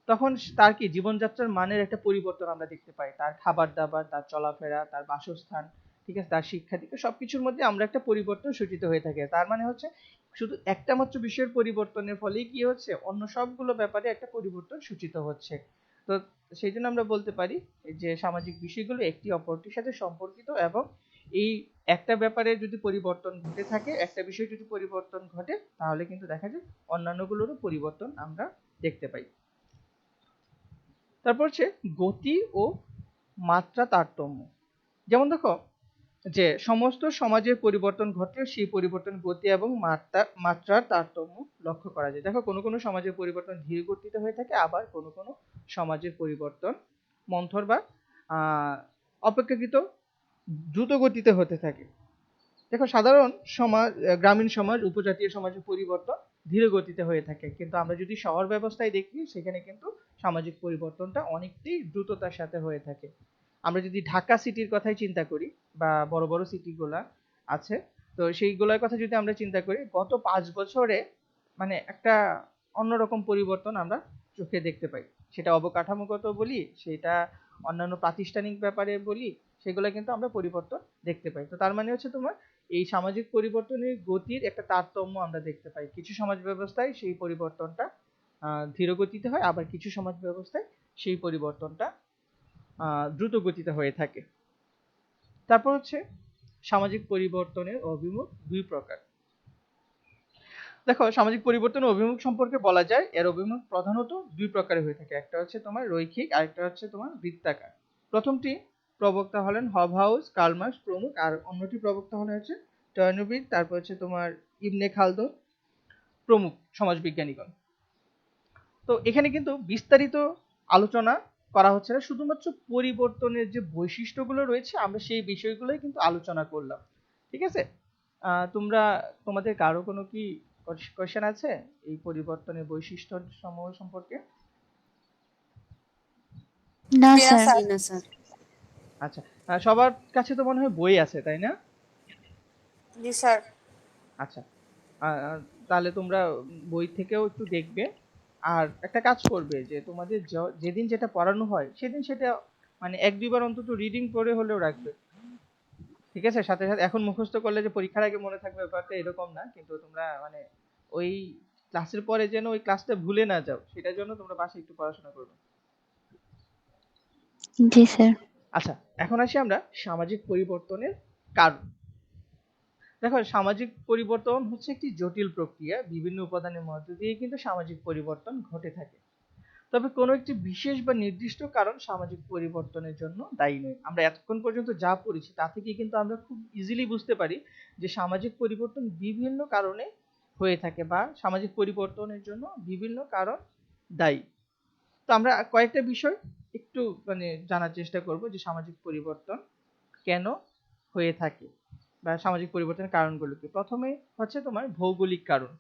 তখন তার কি জীবনযাত্রার মানের একটা পরিবর্তন আমরা দেখতে পাই। তার খাবার দাবার, তার চলাফেরা, তার বাসস্থান, ঠিক আছে, তার শিক্ষা দীক্ষা সবকিছুর মধ্যে আমরা একটা পরিবর্তন সূচিত হয়ে থাকে। তার মানে হচ্ছে শুধু একটা মাত্র বিষয়ের পরিবর্তনের ফলেই কি হচ্ছে, অন্য সবগুলো ব্যাপারে একটা পরিবর্তন সূচিত হচ্ছে। তো সেই জন্য আমরা বলতে পারি যে সামাজিক বিষয়গুলো একটি অপরটির সাথে সম্পর্কিত এবং এই একটা ব্যাপারে যদি পরিবর্তন ঘটে থাকে, একটা বিষয় যদি পরিবর্তন ঘটে, তাহলে কিন্তু দেখা যায় অন্যান্যগুলোরও পরিবর্তন আমরা দেখতে পাই। তারপর হচ্ছে গতি ও মাত্রা তারতম্য। যেমন দেখো যে সমস্ত সমাজের পরিবর্তন ঘটলেও সেই পরিবর্তন গতি এবং মাত্রার তারতম্য লক্ষ্য করা যায়। দেখো কোনো কোনো সমাজের পরিবর্তন ধীর গতিতে হয়ে থাকে, আবার কোনো কোনো সমাজের পরিবর্তন মন্থর বা অপেক্ষাকৃত দ্রুত গতিতে হতে থাকে। দেখো সাধারণ সমাজ, গ্রামীণ সমাজ, উপজাতীয় সমাজের পরিবর্তন ধীর গতিতে হয়ে থাকে, কিন্তু আমরা যদি শহর ব্যবস্থায় দেখি সেখানে কিন্তু সামাজিক পরিবর্তনটা অনেকটাই দ্রুততার সাথে হয়ে থাকে। আমরা যদি ঢাকা সিটির কথাই চিন্তা করি বা বড় বড় সিটিগুলা আছে, তো সেইগুলোর কথা যদি আমরা চিন্তা করি, গত 5 বছরে মানে একটা অন্যরকম পরিবর্তন আমরা চোখে দেখতে পাই। সেটা অবকাঠামোগত বলি, সেটা অন্যান্য প্রাতিষ্ঠানিক ব্যাপারে বলি, সেগুলো কিন্তু আমরা পরিবর্তন দেখতে পাই। তো তার মানে হচ্ছে তোমার এই সামাজিক পরিবর্তনের গতির একটা তারতম্য আমরা দেখতে পাই। কিছু সমাজ ব্যবস্থায় সেই পরিবর্তনটা ধীর গতিতে হয়, আবার কিছু সমাজ ব্যবস্থায় সেই পরিবর্তনটা দ্রুত গতিতে হয়ে থাকে। তারপর হচ্ছে সামাজিক পরিবর্তনের অভিমুখ দুই প্রকার। দেখো সামাজিক পরিবর্তনের অভিমুখ সম্পর্কে বলা যায় এর অভিমুখ প্রধানত দুই প্রকারের হয়ে থাকে। একটা হচ্ছে তোমার রৈখিক, আরেকটা হচ্ছে তোমার বৃত্তাকার। প্রথমটি প্রবক্তা হলেন হবহাউস, কার্ল মার্কস প্রমুখ, আর অন্যটি প্রবক্তা হলেন হচ্ছে টর্নবিট, তারপর হচ্ছে তোমার ইবনে খালদুন প্রমুখ সমাজবিজ্ঞানীগণ। তো এখানে কিন্তু বিস্তারিত আলোচনা করা হচ্ছে না, শুধুমাত্র পরিবর্তনের যে বৈশিষ্ট্যগুলো রয়েছে আমরা সেই বিষয়গুলোই কিন্তু আলোচনা করলাম, ঠিক আছে। তোমরা তোমাদের কারো কোনো কি কোয়েশ্চেন আছে এই পরিবর্তনের বৈশিষ্ট্য সমূহ সম্পর্কে? না বিনা স্যার। স্যার। জি না স্যার। আচ্ছা, সবার কাছে তো মনে হয় বই আছে, তাই না? জি স্যার। আচ্ছা, তাহলে তোমরা বই থেকেও একটু দেখবে। আর একটা কাজ করবে যে তোমাদের যেদিন যেটা পড়ানো হয় সেদিন সেটা মানে 1-2 বার অন্তত রিডিং করে হলেও রাখবে। ঠিক আছে, সাথে সাথে এখন মুখস্থ করলে যে পরীক্ষার আগে মনে থাকবে ব্যাপারটা এরকম না, কিন্তু তোমরা মানে ওই ক্লাসের পরে যেন ওই ক্লাসটা ভুলে না যাও, সেটার জন্য তোমরা বাসায় একটু পড়াশোনা করবে। জি স্যার। আচ্ছা, এখন আসি আমরা সামাজিক পরিবর্তনের কারণ। দেখো, সামাজিক পরিবর্তন হচ্ছে একটি জটিল প্রক্রিয়া, বিভিন্ন উপাদানের মধ্য দিয়ে কিন্তু সামাজিক পরিবর্তন ঘটে থাকে। তবে কোনো একটি বিশেষ বা নির্দিষ্ট কারণ সামাজিক পরিবর্তনের জন্য দায়ী নয়। আমরা এতক্ষণ পর্যন্ত যা পড়েছি তা থেকে কিন্তু আমরা খুব ইজিলি বুঝতে পারি যে সামাজিক পরিবর্তন বিভিন্ন কারণে হয়ে থাকে বা সামাজিক পরিবর্তনের জন্য বিভিন্ন কারণ দায়ী। তো আমরা কয়েকটা বিষয় একটু মানে জানার চেষ্টা করব যে সামাজিক পরিবর্তন কেন হয়ে থাকে বা সামাজিক পরিবর্তনের কারণগুলো কি। প্রথমে হচ্ছে তোমার ভৌগোলিক কারণ।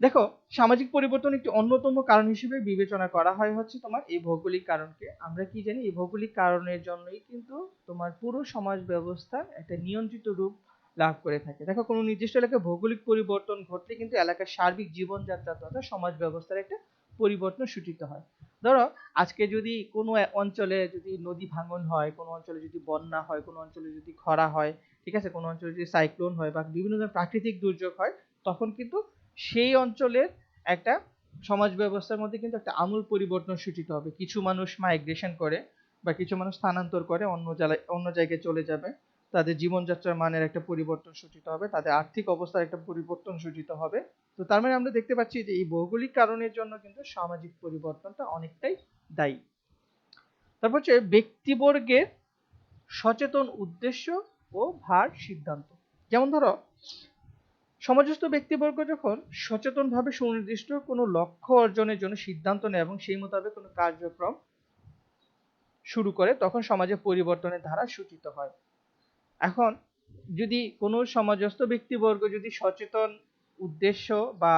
দেখো, সামাজিক পরিবর্তন একটি অন্যতম কারণ হিসেবে বিবেচনা করা হয় হচ্ছে তোমার এই ভৌগোলিক কারণকে। আমরা কি জানি, এই ভৌগোলিক কারণের জন্যই কিন্তু তোমার পুরো সমাজ ব্যবস্থা একটা নিয়ন্ত্রিত রূপ লাভ করে থাকে। দেখো, কোনো নির্দিষ্ট এলাকায় ভৌগোলিক পরিবর্তন ঘটলে কিন্তু এলাকার সার্বিক জীবনযাত্রা তথা সমাজ ব্যবস্থার একটা পরিবর্তন সূচিত হয়। ধরো, আজকে যদি কোনো অঞ্চলে যদি নদী ভাঙন হয়, কোনো অঞ্চলে যদি বন্যা হয়, কোনো অঞ্চলে যদি খরা হয়, ঠিক আছে, কোনো অঞ্চলে যদি সাইক্লোন হয় বা বিভিন্ন ধরনের প্রাকৃতিক দুর্যোগ হয়, তখন কিন্তু সেই অঞ্চলের একটা সমাজ ব্যবস্থার মধ্যে কিন্তু একটা আমূল পরিবর্তন সূচিত হবে। কিছু মানুষ মাইগ্রেশন করে বা কিছু মানুষ স্থানান্তর করে অন্য জায়গায় চলে যাবে, তাদের জীবনযাত্রার মানের একটা পরিবর্তন সূচিত হবে, তাদের আর্থিক অবস্থার একটা পরিবর্তন সূচিত হবে। তো তার মানে আমরা দেখতে পাচ্ছি যে এই ভৌগোলিক কারণের জন্য কিন্তু সামাজিক পরিবর্তনটা অনেকটাই দায়ী। তারপর হচ্ছে ব্যক্তিবর্গের সচেতন উদ্দেশ্য ও ভার সিদ্ধান্ত। যেমন ধরো, সমাজস্থ ব্যক্তিবর্গ যখন সচেতনভাবে সুনির্দিষ্ট কোনো লক্ষ্য অর্জনের জন্য সিদ্ধান্ত নেয় এবং সেই মোতাবেক কোনো কার্যক্রম শুরু করে, তখন সমাজে পরিবর্তনের ধারা সূচিত হয়। এখন যদি কোনো সমাজস্থ ব্যক্তিবর্গ যদি সচেতন উদ্দেশ্য বা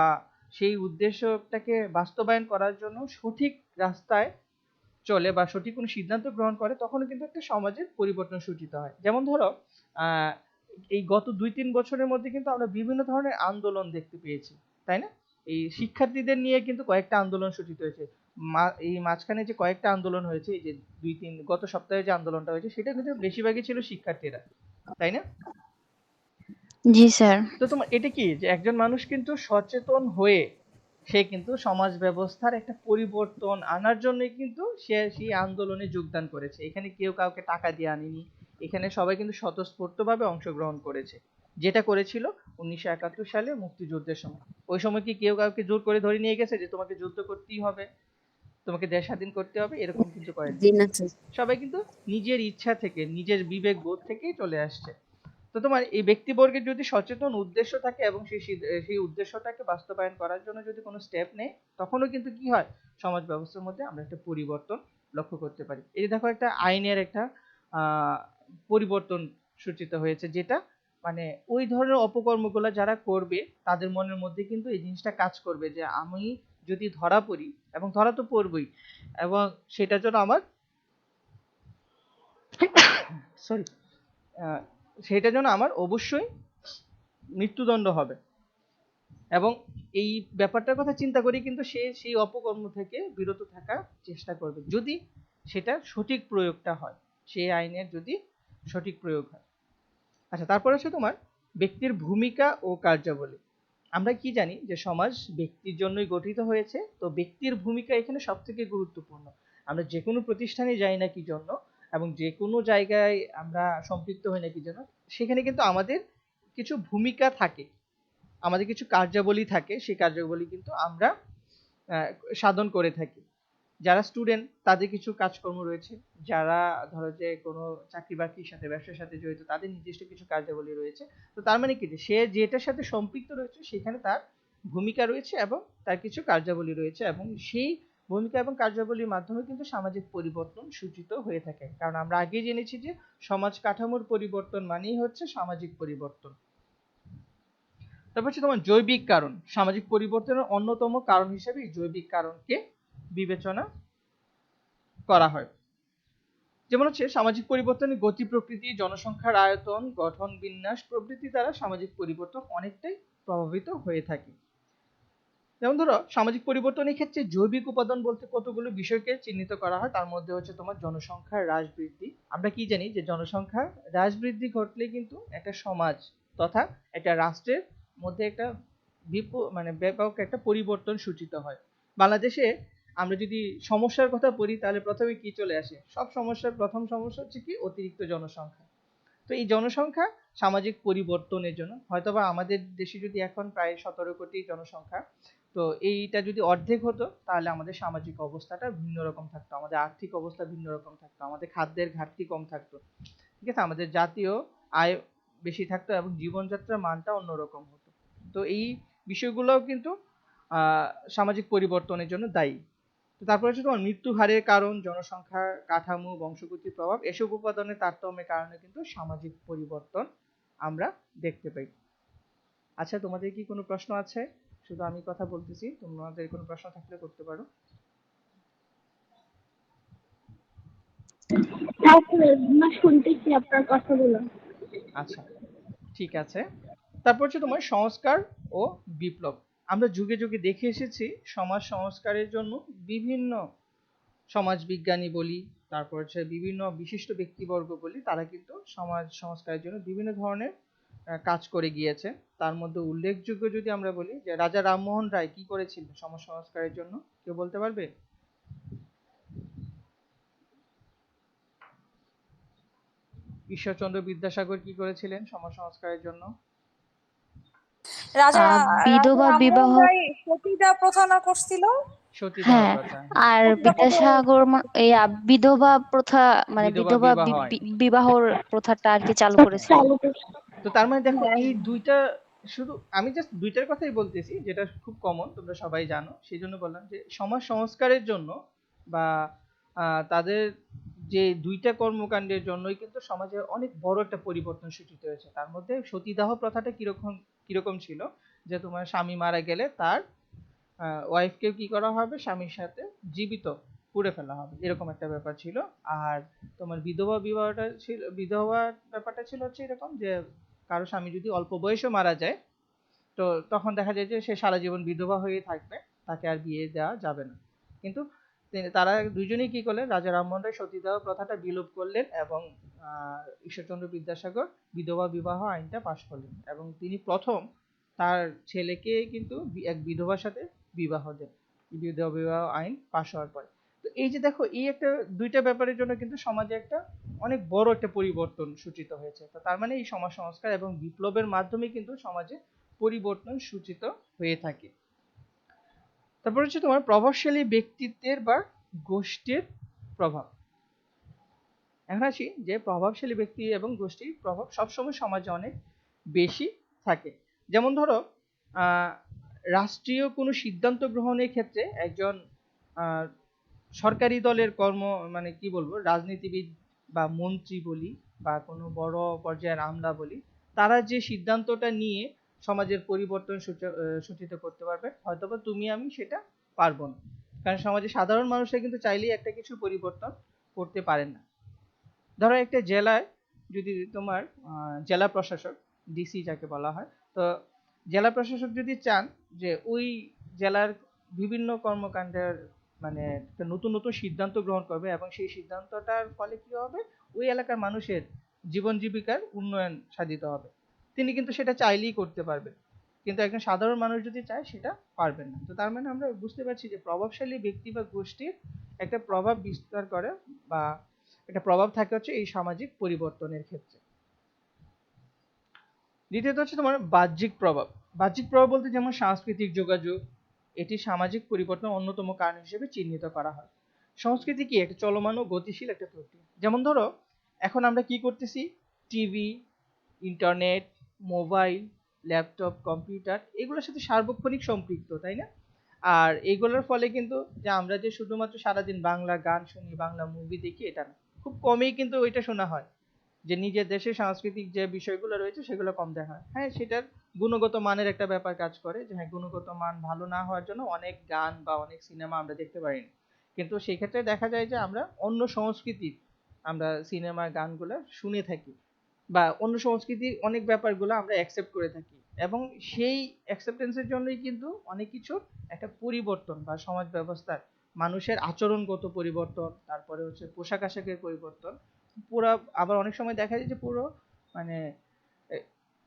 সেই উদ্দেশ্যটাকে বাস্তবায়ন করার জন্য সঠিক রাস্তায় চলে বা সঠিক কোনো সিদ্ধান্ত গ্রহণ করে, তখনও কিন্তু একটা সমাজের পরিবর্তন সূচিত হয়। যেমন ধরো, আহ এই গত ২-৩ বছরের মধ্যে কিন্তু আমরা বিভিন্ন ধরনের আন্দোলন দেখতে পেয়েছি, তাই না? এই শিক্ষার্থীদের নিয়ে কিন্তু কয়েকটা আন্দোলন সূচিত হয়েছে। এই মাঝখানে যে কয়েকটা আন্দোলন হয়েছে, এই যে ২-৩ গত সপ্তাহে যে আন্দোলনটা হয়েছে, সেটা কিন্তু বেশিরভাগই ছিল শিক্ষার্থীরা, তাই না? জি স্যার। তো তোমার এটা কি যে একজন মানুষ কিন্তু সচেতন হয়ে সে কিন্তু সমাজ ব্যবস্থার একটা পরিবর্তন আনার জন্যই কিন্তু সে সেই আন্দোলনে যোগদান করেছে। এখানে কেউ কাউকে টাকা দিয়ে আনেনি, এখানে সবাই কিন্তু স্বতঃস্ফূর্তভাবে অংশগ্রহণ করেছে। যেটা করেছিল ১৯৭১ সালে মুক্তিযুদ্ধের সময়। ওই সময় কি কেউ কাউকে জোর করে ধরে নিয়ে গেছে যে তোমাকে যুদ্ধ করতেই হবে, তোমাকে দেশ স্বাধীন করতে হবে? এরকম কিন্তু করেনি। জি না স্যার। সবাই কিন্তু নিজের ইচ্ছা থেকে, নিজের বিবেক বোধ থেকেই চলে আসছে। তো তোমার এই ব্যক্তিবর্গের যদি সচেতন উদ্দেশ্য থাকে এবং সেই উদ্দেশ্যটাকে বাস্তবায়ন করার জন্য যদি কোনো স্টেপ নেয়, তখনও কিন্তু কি হয়, সমাজ ব্যবস্থার মধ্যে আমরা একটা পরিবর্তন লক্ষ্য করতে পারি। এই যে দেখো, একটা আইনের একটা আহ পরিবর্তন সূচিত হয়েছে, যেটা মানে ওই ধরনের অপকর্মগুলো যারা করবে তাদের মনের মধ্যে কিন্তু এই জিনিসটা কাজ করবে যে আমি যদি ধরা পড়ি, এবং ধরা তো পড়বই, এবং সেটার জন্য আমার সরি সেটার জন্য আমার অবশ্যই মৃত্যুদণ্ড হবে। এবং এই ব্যাপারটার কথা চিন্তা করি কিন্তু সে সেই অপকর্ম থেকে বিরত থাকার চেষ্টা করবে, যদি সেটা সঠিক প্রয়োগটা হয়, সেই আইনের যদি সঠিক প্রয়োগ হয়। আচ্ছা, তারপর হচ্ছে তোমার ব্যক্তির ভূমিকা ও কার্যাবলী। আমরা কি জানি যে সমাজ ব্যক্তির জন্যই গঠিত হয়েছে, তো ব্যক্তির ভূমিকা এখানে সব থেকে গুরুত্বপূর্ণ। আমরা যে কোনো প্রতিষ্ঠানে যাই না কি জন্য, এবং যে কোনো জায়গায় আমরা সম্পৃক্ত হই না কি জন্য, সেখানে কিন্তু আমাদের কিছু ভূমিকা থাকে, আমাদের কিছু কার্যাবলী থাকে, সেই কার্যাবলী কিন্তু আমরা আহ, সাধন করে থাকি। যারা স্টুডেন্ট তাদের কিছু কাজকর্ম রয়েছে, যারা ধরো যে কোনো চাকরি বাকরির সাথে ব্যবসার সাথে জড়িত তাদের নির্দিষ্ট কিছু কার্যাবলী রয়েছে। তো তার মানে কি, যে সে যেটার সাথে সম্পৃক্ত রয়েছে সেখানে তার ভূমিকা রয়েছে এবং তার কিছু কার্যাবলী রয়েছে, এবং সেই ভূমিকা এবং কার্যাবলীর মাধ্যমে কিন্তু সামাজিক পরিবর্তন সূচিত হয়ে থাকে। কারণ আমরা আগেই জেনেছি যে সমাজ কাঠামোর পরিবর্তন মানেই হচ্ছে সামাজিক পরিবর্তন। তারপর হচ্ছে তোমার জৈবিক কারণ। সামাজিক পরিবর্তনের অন্যতম কারণ হিসেবে এই জৈবিক কারণকে বিবেচনা করা হয়। যেমন হচ্ছে সামাজিক পরিবর্তনের গতি প্রকৃতি, জনসংখ্যার আয়তন, গঠন বিন্যাস প্রভৃতি দ্বারা সামাজিক পরিবর্তন অনেকটাই প্রভাবিত হয়ে থাকে। যেমন ধরো সামাজিক পরিবর্তনের ক্ষেত্রে জৈবিক উপাদান বলতে কতগুলো বিষয়কে চিহ্নিত করা হয়, তার মধ্যে হচ্ছে তোমার জনসংখ্যার হ্রাস বৃদ্ধি। আমরা কি জানি যে জনসংখ্যার হ্রাস বৃদ্ধি ঘটলে কিন্তু একটা সমাজ তথা একটা রাষ্ট্রের মধ্যে একটা মানে ব্যাপক একটা পরিবর্তন সূচিত হয়। বাংলাদেশে আমরা যদি সমস্যার কথা বলি তাহলে প্রথমে কি চলে আসে? সব সমস্যার প্রথম সমস্যা হচ্ছে কি? অতিরিক্ত জনসংখ্যা। তো এই জনসংখ্যা সামাজিক পরিবর্তনের জন্য, হয়তোবা আমাদের দেশে যদি এখন প্রায় 17 কোটি জনসংখ্যা, তো এইটা যদি অর্ধেক হতো তাহলে আমাদের সামাজিক অবস্থাটা ভিন্ন রকম থাকতো, আমাদের আর্থিক অবস্থা ভিন্ন রকম থাকতো, আমাদের খাদ্যের ঘাটতি কম থাকতো, ঠিক আছে, আমাদের জাতীয় আয় বেশি থাকতো এবং জীবনযাত্রার মানটা অন্যরকম হতো। তো এই বিষয়গুলোও কিন্তু সামাজিক পরিবর্তনের জন্য দায়ী। তো তারপরে হচ্ছে তোমার মৃত্যু হারের কারণ, জনসংখ্যার কাঠামো, বংশগতির প্রভাব, এসব উপাদানের তারতম্যের কারণে কিন্তু সামাজিক পরিবর্তন আমরা দেখতে পাই। আচ্ছা, তোমাদের কি কোনো প্রশ্ন আছে? শুধু আমি কথা বলতেছি, তোমাদের কোনো প্রশ্ন থাকলে করতে পারো। তারপরে না শুনতেছি আপনার কথাগুলো। আচ্ছা, ঠিক আছে। তারপর হচ্ছে তোমার সংস্কার ও বিপ্লব। আমরা যুগে যুগে দেখে এসেছি সমাজ সংস্কারের জন্য বিভিন্ন সমাজ বিজ্ঞানী বলি, তারপর হচ্ছে বিভিন্ন বিশিষ্ট ব্যক্তিবর্গ বলি, তারা কিন্তু সমাজ সংস্কারের জন্য বিভিন্ন ধরনের কাজ করে গিয়েছে। তার মধ্যে উল্লেখযোগ্য যদি আমরা বলি যে রাজা রামমোহন রায় কি করেছিলেন সমাজ সংস্কারের জন্য, কেউ বলতে পারবে? ঈশ্বরচন্দ্র বিদ্যাসাগর কি করেছিলেন সমাজ সংস্কারের জন্য? রাজা রাজা বিধবা রামমোহন বিবাহ, রায় সতীদাহ প্রথা না করছিল? সতীদাহ হ্যাঁ, প্রথা, আর সতীদাহ প্রথা। বিদ্যাসাগর বিধবা প্রথা, মানে বিধবা বিধবা বিবাহ আইন। বিবাহর প্রথাটা আর কি চালু হ্যাঁ, করেছিল। চালু করছে। তো তার মানে দেখো হ্যাঁ, এই দুইটা, শুধু আমি জাস্ট দুইটার কথাই বলতেছি যেটা খুব কমন, তোমরা সবাই জানো, সেই জন্য বললাম যে সমাজ সংস্কারের জন্য বা তাদের যে দুইটা কর্মকাণ্ডের জন্যই কিন্তু সমাজে অনেক বড় একটা পরিবর্তন সূচিত হয়েছে। তার মধ্যে সতীদাহ প্রথাটা কিরকম কিরকম ছিল, যে তোমার স্বামী মারা গেলে তার ওয়াইফকে কি করা হবে, স্বামীর সাথে জীবিত পুড়ে ফেলা হবে, এরকম একটা ব্যাপার ছিল। আর তোমার বিধবা বিবাহটা ছিল, বিধবা ব্যাপারটা ছিল হচ্ছে এরকম যে কারো স্বামী যদি অল্প বয়সে মারা যায়, তো তখন দেখা যায় যে সে সারা জীবন বিধবা হয়ে থাকবে, তাকে আর বিয়ে দেওয়া যাবে না। কিন্তু তারা দুইজনেই কি করলেন, রাজা রামমোহন রায় সতীদাহ প্রথাটা বিলোপ করলেন এবং ঈশ্বরচন্দ্র বিদ্যাসাগর বিধবা বিবাহ আইনটা পাশ করলেন এবং তিনি প্রথম তার ছেলেকে কিন্তু এক বিধবার সাথে বিবাহ দেন, বিধবা বিবাহ আইন পাশ হওয়ার পরে। তো এই যে দেখো, এই একটা দুইটা ব্যাপারের জন্য কিন্তু সমাজে একটা অনেক বড় একটা পরিবর্তন সূচিত হয়েছে। তো তার মানে এই সমাজ সংস্কার এবং বিপ্লবের মাধ্যমে কিন্তু সমাজে পরিবর্তন সূচিত হয়ে থাকে। তারপর হচ্ছে তোমার প্রভাবশালী ব্যক্তিত্বের বা গোষ্ঠীর প্রভাব। এখন আসি যে প্রভাবশালী ব্যক্তি এবং গোষ্ঠীর প্রভাব সবসময় সমাজে অনেক বেশি থাকে। যেমন ধরো রাষ্ট্রীয় কোনো সিদ্ধান্ত গ্রহণের ক্ষেত্রে একজন আহ, সরকারি দলের মানে কি বলবো, রাজনীতিবিদ বা মন্ত্রী বলি বা কোনো বড় পর্যায়ের আমলা বলি, তারা যে সিদ্ধান্তটা নিয়ে সমাজের পরিবর্তন সূচিত করতে পারবে, হয়তোবা তুমি আমি সেটা পারবো না, কারণ সমাজে সাধারণ মানুষরা কিন্তু চাইলেই একটা কিছু পরিবর্তন করতে পারেন না। ধরো একটা জেলায় যদি তোমার জেলা প্রশাসক, ডিসি যাকে বলা হয়, তো জেলা প্রশাসক যদি চান যে ওই জেলার বিভিন্ন কর্মকাণ্ডের মানে একটা নতুন নতুন সিদ্ধান্ত গ্রহণ করবে এবং সেই সিদ্ধান্তটার ফলে কি হবে, ওই এলাকার মানুষের জীবন জীবিকার উন্নয়ন সাধিত হবে, তিনি কিন্তু সেটা চাইলেই করতে পারবেন। কিন্তু একজন সাধারণ মানুষ যদি চায় সেটা পারবেন না। তো তার মানে আমরা বুঝতে পারছি যে প্রভাবশালী ব্যক্তি বা গোষ্ঠীর একটা প্রভাব বিস্তার করে বা একটা প্রভাব থাকে হচ্ছে এই সামাজিক পরিবর্তনের ক্ষেত্রে। দ্বিতীয়ত হচ্ছে তোমার বাহ্যিক প্রভাব। বাহ্যিক প্রভাব বলতে যেমন সাংস্কৃতিক যোগাযোগ, এটি সামাজিক পরিবর্তনের অন্যতম কারণ হিসেবে চিহ্নিত করা হয়। সংস্কৃতি কি একটা চলমান ও গতিশীল একটা প্রক্রিয়া। যেমন ধরো এখন আমরা কি করতেছি, TV, internet, mobile, laptop, computer, এগুলোর সাথে সার্বক্ষণিক সম্পৃক্ত, তাই না? আর এইগুলোর ফলে কিন্তু যে আমরা যে শুধুমাত্র সারাদিন বাংলা গান শুনি, বাংলা মুভি দেখি, এটা না, খুব কমই কিন্তু ওইটা শোনা হয় যে নিজের দেশের সাংস্কৃতিক যে বিষয়গুলো রয়েছে সেগুলো কম দেখা হয়। হ্যাঁ, সেটার গুণগত মানের একটা ব্যাপার কাজ করে, যে হ্যাঁ গুণগত মান ভালো না হওয়ার জন্য অনেক গান বা অনেক সিনেমা আমরা দেখতে পারি না। কিন্তু সেই ক্ষেত্রে দেখা যায় যে আমরা অন্য সংস্কৃতির আমরা সিনেমার গানগুলো শুনে থাকি বা অন্য সংস্কৃতির অনেক ব্যাপারগুলো আমরা অ্যাকসেপ্ট করে থাকি, এবং সেই অ্যাকসেপ্টেন্সের জন্যই কিন্তু অনেক কিছুর একটা পরিবর্তন বা সমাজ ব্যবস্থার মানুষের আচরণগত পরিবর্তন, তারপরে হচ্ছে পোশাক আশাকের পরিবর্তন, পুরো আবার অনেক সময় দেখা যায় যে পুরো মানে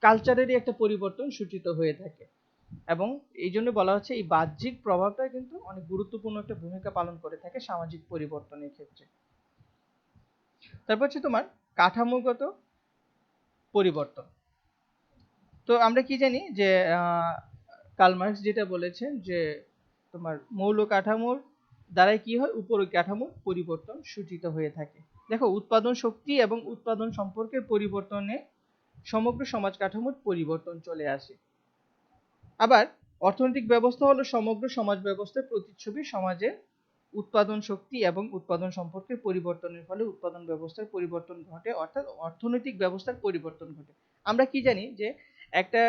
কালচারেরই একটা পরিবর্তন সূচিত হয়ে থাকে। এবং এই জন্য বলা হচ্ছে এই বাহ্যিক প্রভাবটা কিন্তু অনেক গুরুত্বপূর্ণ একটা ভূমিকা পালন করে থাকে সামাজিক পরিবর্তনের ক্ষেত্রে। তারপর হচ্ছে তোমার কাঠামোগত পরিবর্তন। তো আমরা কি জানি যে কার্ল মার্কস যেটা বলেছেন যে তোমার মৌল কাঠামোর দ্বারাই কি হয়, উপরিকাঠামোর পরিবর্তন সূচিত হয়ে থাকে। দেখো, উৎপাদন শক্তি এবং উৎপাদন সম্পর্কের পরিবর্তনে সমগ্র সমাজ কাঠামোর পরিবর্তন চলে আসে। আবার অর্থনৈতিক ব্যবস্থা হলো সমগ্র সমাজ ব্যবস্থার প্রতিচ্ছবি। সমাজে উৎপাদন শক্তি এবং উৎপাদন সম্পর্কের পরিবর্তনের ফলে উৎপাদন ব্যবস্থার পরিবর্তন ঘটে, অর্থাৎ অর্থনৈতিক ব্যবস্থার পরিবর্তন ঘটে। আমরা কি জানি যে একটা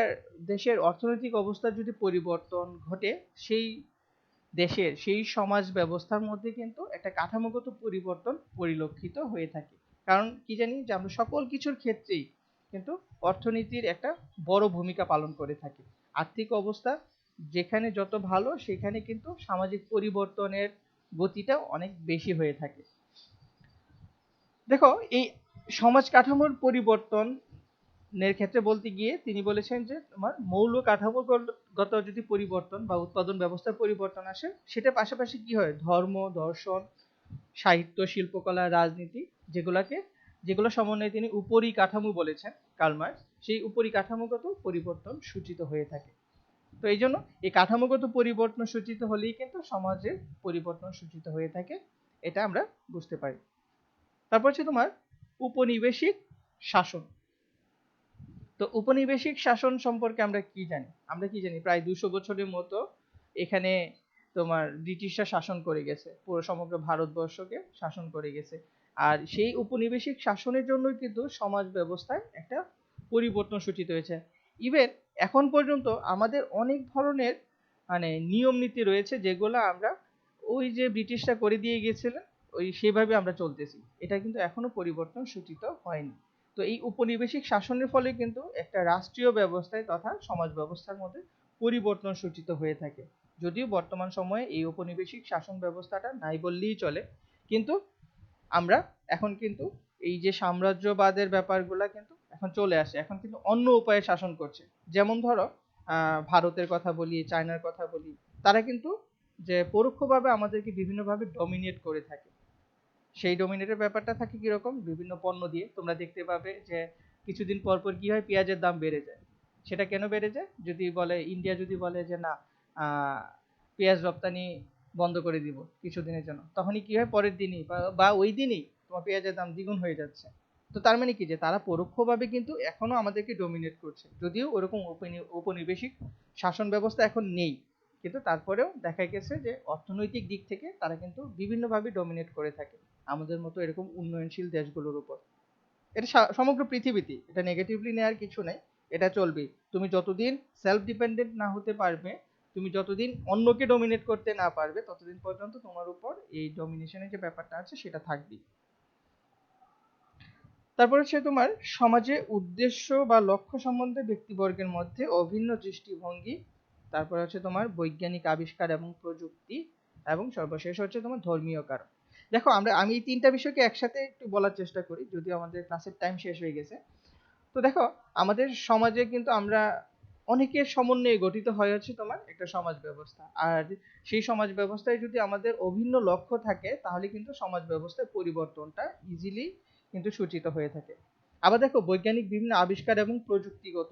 দেশের অর্থনৈতিক অবস্থার যদি পরিবর্তন ঘটে, সেই দেশের সেই সমাজ ব্যবস্থার মধ্যে কিন্তু একটা কাঠামোগত পরিবর্তন পরিলক্ষিত হয়ে থাকে। কারণ কি জানি যে আমরা সকল কিছুর ক্ষেত্রেই কিন্তু অর্থনীতির একটা বড় ভূমিকা পালন করে থাকে। আর্থিক অবস্থা যেখানে যত ভালো, সেখানে কিন্তু সামাজিক পরিবর্তনের গতিটা অনেক বেশি হয়ে থাকে। দেখো, এই সমাজ কাঠামোর পরিবর্তনের ক্ষেত্রে বলতে গিয়ে তিনি বলেছেন যে তোমার মৌল কাঠামোগত যদি পরিবর্তন বা উৎপাদন ব্যবস্থার পরিবর্তন আসে, সেটা পাশাপাশি কি হয়, ধর্ম, দর্শন, সাহিত্য, শিল্পকলা, রাজনীতি, যেগুলো সমন্বয়ে তিনি উপরিকাঠামো বলেছেন কার্ল মার্কস, সেই উপরিকাঠামোগত পরিবর্তন সূচিত হয়ে থাকে। তো এই জন্য এই কাঠামোগত পরিবর্তন সূচিত হলেই কিন্তু সমাজের পরিবর্তন সূচিত হয়ে থাকে, এটা আমরা বুঝতে পারি। তারপর হচ্ছে তোমার উপনিবেশিক শাসন। তো উপনিবেশিক শাসন সম্পর্কে আমরা কি জানি? আমরা কি জানি প্রায় 200 বছরের মতো এখানে তোমার ব্রিটিশরা শাসন করে গেছে, পুরো সমগ্র ভারতবর্ষকে শাসন করে গেছে। আর সেই উপনিবেশিক শাসনের জন্যই কিন্তু সমাজ ব্যবস্থায় একটা পরিবর্তন সূচিত হয়েছে। ইভেন এখন পর্যন্ত আমাদের অনেক ধরনের মানে নিয়ম নীতি রয়েছে, যেগুলো আমরা ওই যে ব্রিটিশরা করে দিয়ে গেছিলেন ওই সেভাবে আমরা চলতেছি, এটা কিন্তু এখনো পরিবর্তন সূচিত হয়নি। তো এই উপনিবেশিক শাসনের ফলে কিন্তু একটা রাষ্ট্রীয় ব্যবস্থায় তথা সমাজ ব্যবস্থার মধ্যে পরিবর্তন সূচিত হয়ে থাকে। যদিও বর্তমান সময়ে এই ঔপনিবেশিক শাসন ব্যবস্থাটা নাই বললেই চলে, কিন্তু আমরা এখন কিন্তু এই যে সাম্রাজ্যবাদের ব্যাপারগুলা কিন্তু এখন চলে আসে, এখন কিন্তু অন্য উপায়ে শাসন করছে। যেমন ধরো ভারতের কথা বলি, চায়নার কথা বলি, তারা কিন্তু যে পরোক্ষভাবে আমাদেরকে বিভিন্নভাবে ডমিনেট করে থাকে। সেই ডমিনেটের ব্যাপারটা থাকে কিরকম, বিভিন্ন পণ্য দিয়ে তোমরা দেখতে পাবে যে কিছুদিন পর পর কি হয়, পেঁয়াজের দাম বেড়ে যায়। সেটা কেন বেড়ে যায়? যদি বলে ইন্ডিয়া যদি বলে যে না, আহ, পেঁয়াজ রপ্তানি বন্ধ করে দিব কিছুদিনের জন্য, তখনই কি হয়, পরের দিনই বা ওই দিনই তোমার পেঁয়াজের দাম দ্বিগুণ হয়ে যাচ্ছে। তো তার মানে কি, যে তারা পরোক্ষভাবে কিন্তু এখনো আমাদেরকে ডমিনেট করছে, যদিও ওরকম ঔপনিবেশিক শাসন ব্যবস্থা এখন নেই, কিন্তু তারপরেও দেখা গেছে যে অর্থনৈতিক দিক থেকে তারা কিন্তু বিভিন্নভাবে ডমিনেট করে থাকে আমাদের মতো এরকম উন্নয়নশীল দেশগুলোর উপর। এটা সমগ্র পৃথিবীতে, এটা নেগেটিভলি নেওয়ার কিছু নাই, এটা চলবেই। তুমি যতদিন সেলফ ডিপেন্ডেন্ট না হতে পারবে, তুমি যতদিন অন্যকে ডমিনেট করতে না পারবে, ততদিন পর্যন্ত তোমার উপর এই ডমিনেশনের যে ব্যাপারটা আছে সেটা থাকবেই। তারপর হচ্ছে তোমার সমাজে উদ্দেশ্য বা লক্ষ্য সম্বন্ধে ব্যক্তিবর্গের মধ্যে অভিন্ন দৃষ্টিভঙ্গি। তারপর হচ্ছে তোমার বৈজ্ঞানিক আবিষ্কার এবং প্রযুক্তি, এবং সর্বশেষ হচ্ছে তোমার ধর্মীয় কারণ। দেখো, আমি এই তিনটা বিষয়কে একসাথে একটু বলার চেষ্টা করি, যদিও আমাদের ক্লাসের টাইম শেষ হয়ে গেছে। তো দেখো, আমাদের সমাজে কিন্তু আমরা অনেকের সমন্বয়ে গঠিত হয়ে হচ্ছে তোমার একটা সমাজ ব্যবস্থা। আর সেই সমাজ ব্যবস্থায় যদি আমাদের অভিন্ন লক্ষ্য থাকে, তাহলে কিন্তু সমাজ ব্যবস্থার পরিবর্তনটা ইজিলি কিন্তু সূচিত হয়ে থাকে। আবার দেখো, বৈজ্ঞানিক বিভিন্ন আবিষ্কার এবং প্রযুক্তিগত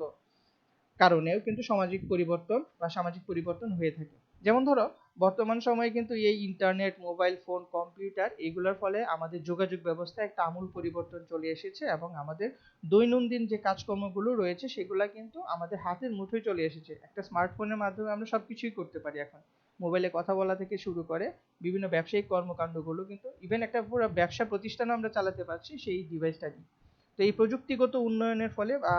কারণেও কিন্তু সামাজিক পরিবর্তন বা সামাজিক পরিবর্তন হয়ে থাকে। যেমন ধরো, বর্তমান সময়ে কিন্তু এই ইন্টারনেট, মোবাইল ফোন, কম্পিউটার, এগুলোর ফলে আমাদের যোগাযোগ ব্যবস্থায় একটা আমূল পরিবর্তন চলে এসেছে, এবং আমাদের দৈনন্দিন যে কাজকর্মগুলো রয়েছে সেগুলা কিন্তু আমাদের হাতের মুঠোয় চলে এসেছে। একটা স্মার্টফোনের মাধ্যমে আমরা সবকিছুই করতে পারি এখন। মোবাইলে কথা বলা থেকে শুরু করে বিভিন্ন ব্যবসায়িক কর্মকাণ্ডগুলো কিন্তু, ইভেন একটা পুরো ব্যবসা প্রতিষ্ঠানও আমরা চালাতে পারছি সেই ডিভাইসটা দিয়ে। তো এই প্রযুক্তিগত উন্নয়নের ফলে বা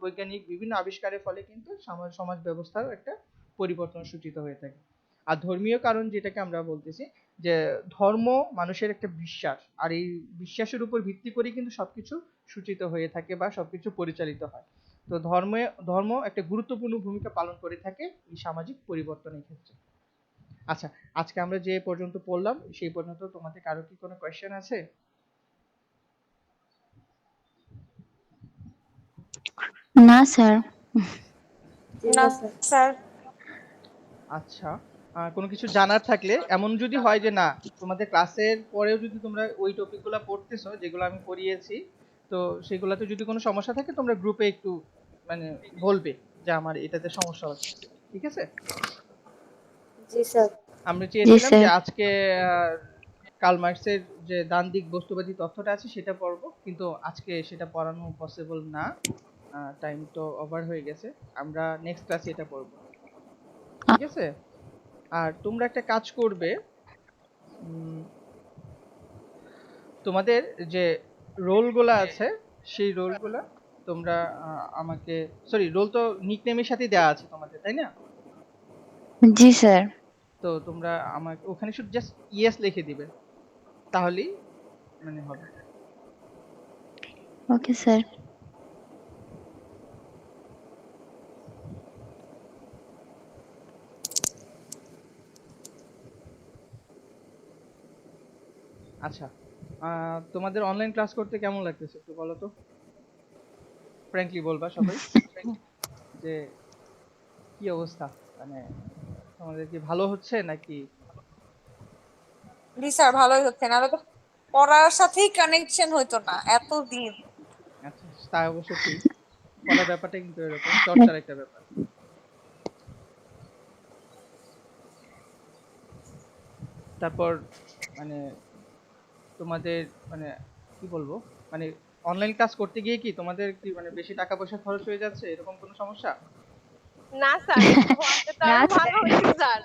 বৈজ্ঞানিক বিভিন্ন আবিষ্কারের ফলে কিন্তু সমাজ ব্যবস্থার একটা পরিবর্তন সূচিত হয়ে থাকে। আর ধর্মীয় কারণ যেটাকে আমরা বলতেছি, যে ধর্ম মানুষের একটা বিশ্বাস, আর এই বিশ্বাসের উপর ভিত্তি করে কিন্তু সবকিছু সূচিত হয়ে থাকে বা সবকিছু পরিচালিত হয়। তো ধর্ম একটা গুরুত্বপূর্ণ ভূমিকা পালন করে থাকে এই সামাজিক পরিবর্তনের ক্ষেত্রে। আচ্ছা, আজকে আমরা যে পর্যন্ত পড়লাম সেই পর্যন্ত তোমাদের কারো কি কোনো কোয়েশ্চেন আছে? না স্যার। না স্যার। আচ্ছা, কোনো কিছু জানার থাকলে, এমন যদি হয় যে না তোমাদের ক্লাসের পরেও যদি তোমরা ওই টপিকগুলো পড়তেছো যেগুলো আমি পড়িয়েছি, তো সেগুলোতে যদি কোনো সমস্যা থাকে তোমরা গ্রুপে একটু মানে বলবে যে আমার এটাতে সমস্যা হচ্ছে, ঠিক আছে? জি স্যার। আমরা জি চেয়েছিলাম যে স্যার। আজকে কার্ল মার্কসের যে দ্বান্দ্বিক বস্তুবাদী তত্ত্বটা আছে সেটা পড়বো, কিন্তু আজকে সেটা পড়ানো পসিবল না, টাইম তো ওভার হয়ে গেছে। আমরা নেক্সট ক্লাসে এটা পড়বো, ঠিক আছে? আর তোমরা একটা কাজ করবে, তোমাদের যে রোলগুলো আছে সেই রোলগুলো তোমরা আমাকে, সরি রোল তো নিকনেমের সাথে দেওয়া আছে তোমাদের, তাই না? জি স্যার। তো তোমরা আমাকে ওখানে শুধু জাস্ট ইয়েস লিখে দিবে, তাহলেই মানে হবে। Okay sir. আচ্ছা, তোমাদের অনলাইন ক্লাস করতে কেমন লাগতেছে একটু বলো তো, ফ্র্যাঙ্কলি বলবা সবাই যে কি অবস্থা, মানে তোমাদের কি ভালো হচ্ছে নাকি? জি স্যার, ভালোই হচ্ছে, নাহলে তো পড়ার সাথেই কানেকশন হইতো না এতদিন। আচ্ছা, তা অবশ্য ঠিক, পড়ার ব্যাপারটা কিন্তু এরকম চর্চার একটা ব্যাপার। তারপর মানে তোমাদের মানে কি বলবো, মানে অনলাইন ক্লাস করতে গিয়ে কি তোমাদের কি মানে বেশি টাকা পয়সা খরচ হয়ে যাচ্ছে, এরকম কোনো সমস্যা? না স্যার, পড়াতে তো না আরো স্যার। ভালো হয়েছে স্যার।